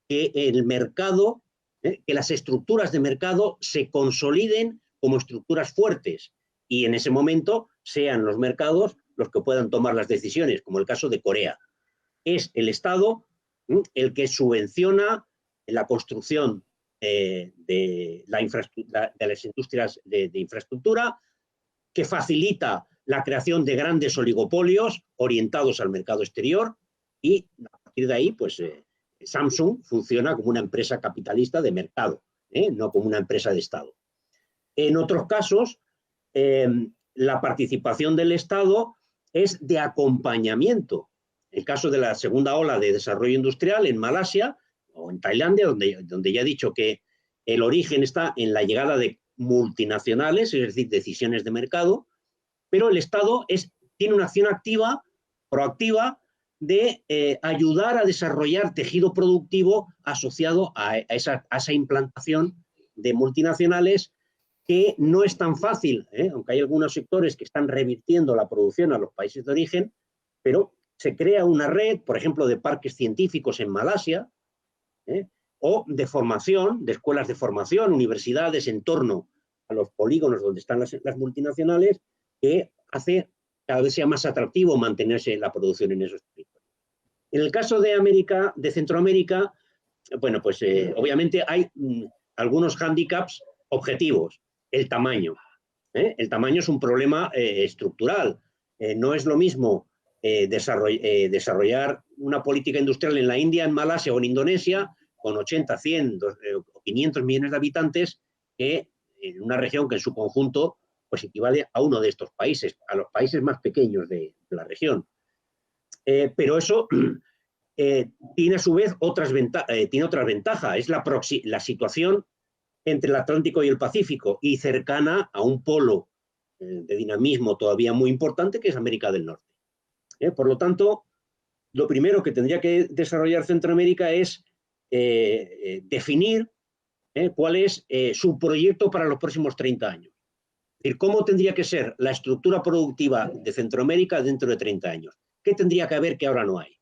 Speaker 2: que el mercado, que las estructuras de mercado se consoliden como estructuras fuertes y en ese momento sean los mercados los que puedan tomar las decisiones, como el caso de Corea. Es el Estado el que subvenciona la construcción de las industrias de infraestructura, que facilita la creación de grandes oligopolios orientados al mercado exterior y a partir de ahí, pues Samsung funciona como una empresa capitalista de mercado, no como una empresa de Estado. En otros casos, la participación del Estado es de acompañamiento. El caso de la segunda ola de desarrollo industrial en Malasia o en Tailandia, donde ya he dicho que el origen está en la llegada de multinacionales, es decir, decisiones de mercado, pero el Estado tiene una acción activa, proactiva, de ayudar a desarrollar tejido productivo asociado a esa implantación de multinacionales, que no es tan fácil, aunque hay algunos sectores que están revirtiendo la producción a los países de origen, pero se crea una red, por ejemplo, de parques científicos en Malasia, o de formación, de escuelas de formación, universidades en torno a los polígonos donde están las multinacionales, que hace cada vez sea más atractivo mantenerse la producción en esos territorios. En el caso de Centroamérica, bueno, pues obviamente hay algunos hándicaps objetivos. El tamaño. El tamaño es un problema estructural. No es lo mismo desarrollar una política industrial en la India, en Malasia o en Indonesia, con 80, 100 o 500 millones de habitantes, que en una región que en su conjunto pues equivale a uno de estos países, a los países más pequeños de la región. Pero eso tiene a su vez otras ventajas. Es la situación entre el Atlántico y el Pacífico y cercana a un polo de dinamismo todavía muy importante que es América del Norte. Por lo tanto, lo primero que tendría que desarrollar Centroamérica es definir cuál es su proyecto para los próximos 30 años. Es decir, cómo tendría que ser la estructura productiva de Centroamérica dentro de 30 años. ¿Qué tendría que haber que ahora no hay?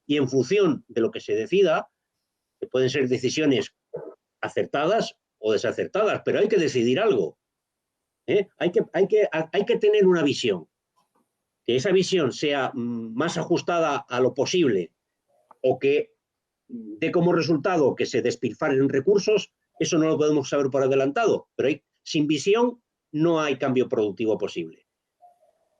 Speaker 2: Y en función de lo que se decida, que pueden ser decisiones acertadas o desacertadas, pero hay que decidir algo. Hay que tener una visión. Que esa visión sea más ajustada a lo posible o que dé como resultado que se despilfarren recursos, eso no lo podemos saber por adelantado, pero sin visión no hay cambio productivo posible.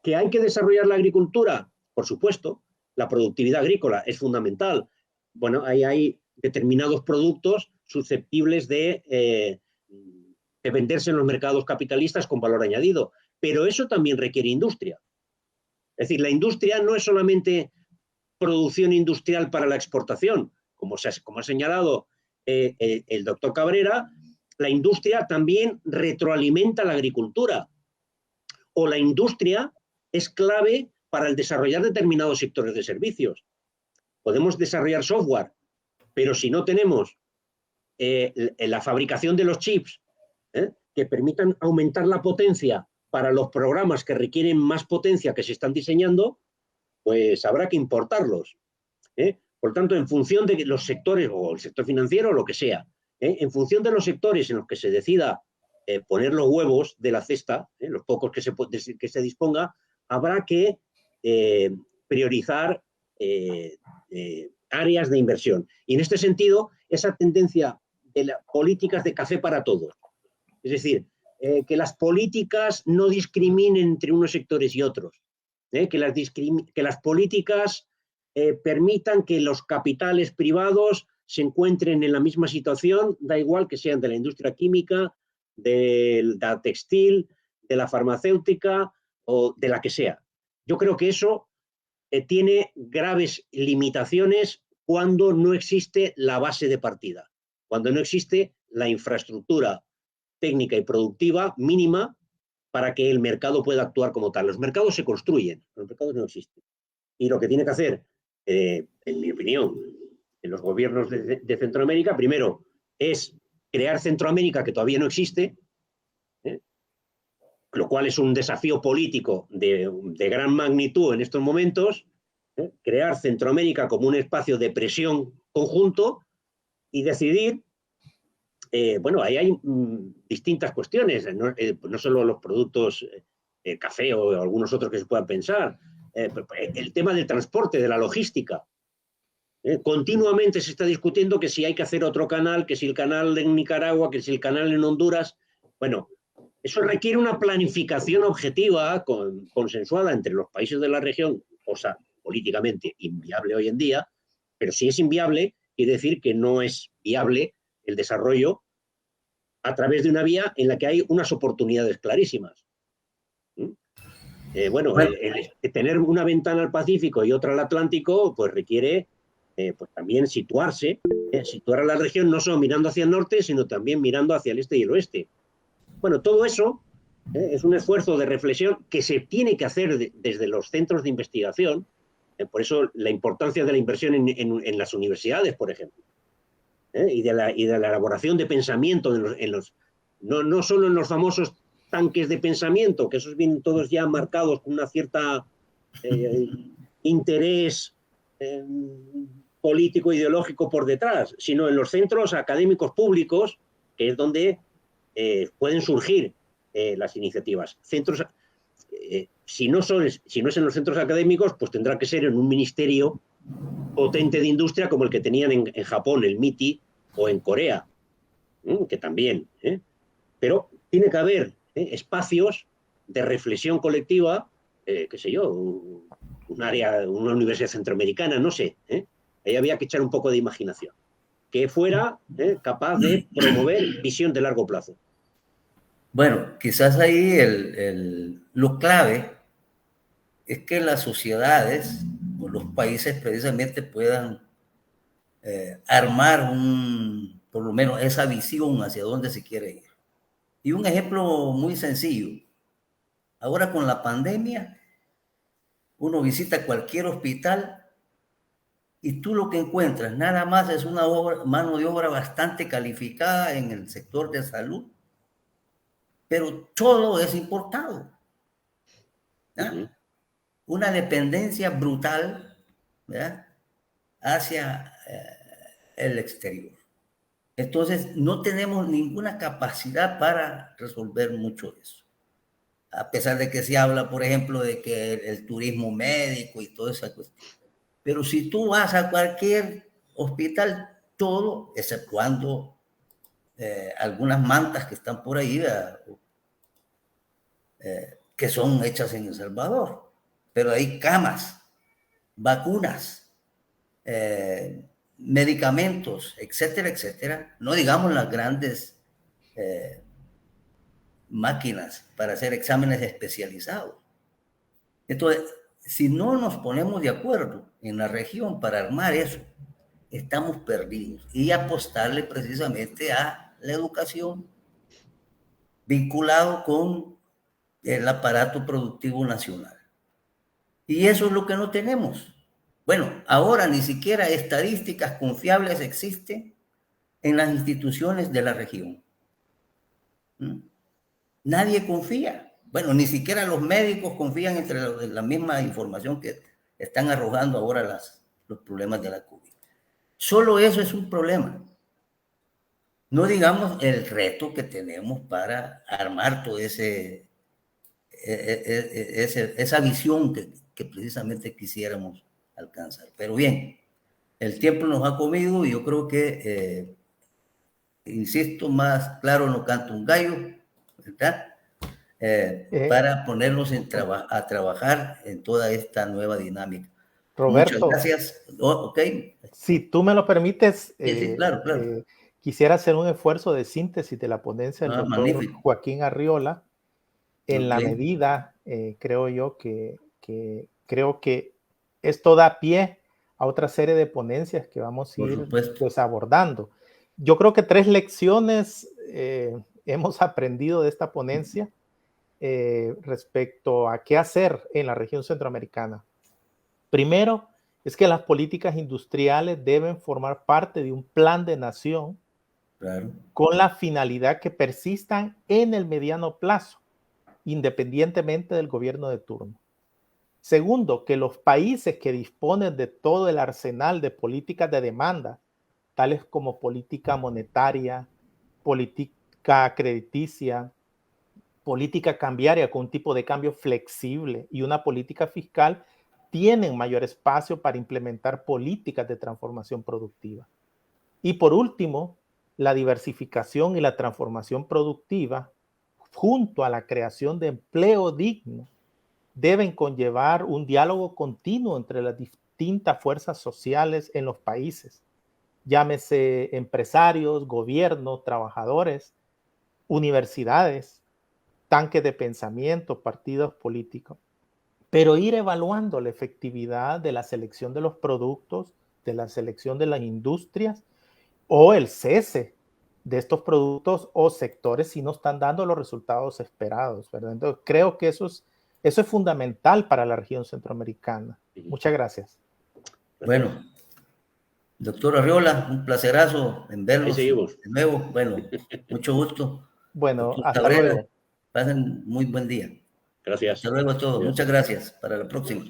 Speaker 2: ¿Que hay que desarrollar la agricultura? Por supuesto, la productividad agrícola es fundamental. Bueno, hay determinados productos susceptibles de venderse en los mercados capitalistas con valor añadido, pero eso también requiere industria. Es decir, la industria no es solamente producción industrial para la exportación, como ha señalado el doctor Cabrera, la industria también retroalimenta la agricultura, o la industria es clave para el desarrollar determinados sectores de servicios. Podemos desarrollar software, pero si no tenemos la fabricación de los chips que permitan aumentar la potencia para los programas que requieren más potencia que se están diseñando, pues habrá que importarlos. Por tanto, en función de los sectores, o el sector financiero, o lo que sea, en función de los sectores en los que se decida poner los huevos de la cesta, los pocos que se disponga, habrá que priorizar áreas de inversión. Y en este sentido, esa tendencia de las políticas de café para todos, es decir, que las políticas no discriminen entre unos sectores y otros, que las políticas permitan que los capitales privados se encuentren en la misma situación, da igual que sean de la industria química, de la textil, de la farmacéutica o de la que sea. Yo creo que eso tiene graves limitaciones cuando no existe la base de partida, cuando no existe la infraestructura técnica y productiva mínima para que el mercado pueda actuar como tal. Los mercados se construyen, los mercados no existen. Y lo que tiene que hacer, en mi opinión, en los gobiernos de Centroamérica, primero, es crear Centroamérica, que todavía no existe, lo cual es un desafío político de gran magnitud en estos momentos, crear Centroamérica como un espacio de presión conjunto y decidir. Bueno, ahí hay distintas cuestiones, no solo los productos café o algunos otros que se puedan pensar, el tema del transporte, de la logística. Continuamente se está discutiendo que si hay que hacer otro canal, que si el canal en Nicaragua, que si el canal en Honduras. Bueno, eso requiere una planificación objetiva, consensuada entre los países de la región, cosa políticamente inviable hoy en día, pero si es inviable, quiere decir que no es viable el desarrollo a través de una vía en la que hay unas oportunidades clarísimas. Bueno, tener una ventana al Pacífico y otra al Atlántico, pues requiere pues también situar a la región no solo mirando hacia el norte, sino también mirando hacia el este y el oeste. Bueno, todo eso es un esfuerzo de reflexión que se tiene que hacer desde los centros de investigación, por eso la importancia de la inversión en las universidades, por ejemplo. Y de la elaboración de pensamiento no solo en los famosos tanques de pensamiento, que esos vienen todos ya marcados con una cierta interés político ideológico por detrás, sino en los centros académicos públicos, que es donde pueden surgir las iniciativas. Centros, si no es en los centros académicos, pues tendrá que ser en un ministerio potente de industria como el que tenían en Japón, el MITI, o en Corea, que también. Pero tiene que haber espacios de reflexión colectiva, qué sé yo, una universidad centroamericana, no sé. Ahí había que echar un poco de imaginación, que fuera capaz de promover visión de largo plazo.
Speaker 1: Bueno, quizás ahí lo clave es que las sociedades o los países precisamente puedan armar por lo menos esa visión hacia dónde se quiere ir. Y un ejemplo muy sencillo. Ahora con la pandemia, uno visita cualquier hospital y tú lo que encuentras nada más es una mano de obra bastante calificada en el sector de salud, pero todo es importado. ¿Ya? Una dependencia brutal, ¿verdad?, hacia el exterior. Entonces, no tenemos ninguna capacidad para resolver mucho de eso. A pesar de que se habla, por ejemplo, de que el turismo médico y toda esa cuestión. Pero si tú vas a cualquier hospital, todo, exceptuando algunas mantas que están por ahí, que son hechas en El Salvador. Pero hay camas, vacunas, medicamentos, etcétera, etcétera. No digamos las grandes máquinas para hacer exámenes especializados. Entonces, si no nos ponemos de acuerdo en la región para armar eso, estamos perdidos. Y apostarle precisamente a la educación vinculado con el aparato productivo nacional. Y eso es lo que no tenemos. Bueno, ahora ni siquiera estadísticas confiables existen en las instituciones de la región. Nadie confía. Bueno, ni siquiera los médicos confían entre la misma información que están arrojando ahora los problemas de la COVID. Solo eso es un problema. No digamos el reto que tenemos para armar toda esa visión que precisamente quisiéramos alcanzar. Pero bien, el tiempo nos ha comido y yo creo que, insisto, más claro no canta un gallo, ¿verdad? Para ponernos a trabajar en toda esta nueva dinámica.
Speaker 3: Roberto,
Speaker 1: muchas gracias. Okay.
Speaker 3: Si tú me lo permites,
Speaker 1: sí, claro.
Speaker 3: Quisiera hacer un esfuerzo de síntesis de la ponencia del doctor
Speaker 1: magnífico.
Speaker 3: Joaquín Arriola, en la medida, creo yo, creo que esto da pie a otra serie de ponencias que vamos a ir pues, abordando. Yo creo que 3 lecciones hemos aprendido de esta ponencia respecto a qué hacer en la región centroamericana. Primero, es que las políticas industriales deben formar parte de un plan de nación, claro, con la finalidad que persistan en el mediano plazo, independientemente del gobierno de turno. Segundo, que los países que disponen de todo el arsenal de políticas de demanda, tales como política monetaria, política crediticia, política cambiaria con un tipo de cambio flexible y una política fiscal, tienen mayor espacio para implementar políticas de transformación productiva. Y por último, la diversificación y la transformación productiva, junto a la creación de empleo digno, deben conllevar un diálogo continuo entre las distintas fuerzas sociales en los países, llámese empresarios, gobiernos, trabajadores, universidades, tanques de pensamiento, partidos políticos, pero ir evaluando la efectividad de la selección de los productos, de la selección de las industrias o el cese de estos productos o sectores si no están dando los resultados esperados, ¿verdad? Entonces, creo que eso es fundamental para la región centroamericana. Muchas gracias.
Speaker 1: Bueno, doctor Arriola, un placerazo en verlos de nuevo. Bueno, mucho gusto.
Speaker 3: Bueno,
Speaker 1: doctor
Speaker 3: hasta
Speaker 1: Cabrera,
Speaker 3: luego.
Speaker 1: pasen muy buen día.
Speaker 2: Gracias.
Speaker 1: Hasta luego a todos. Muchas gracias. Para la próxima.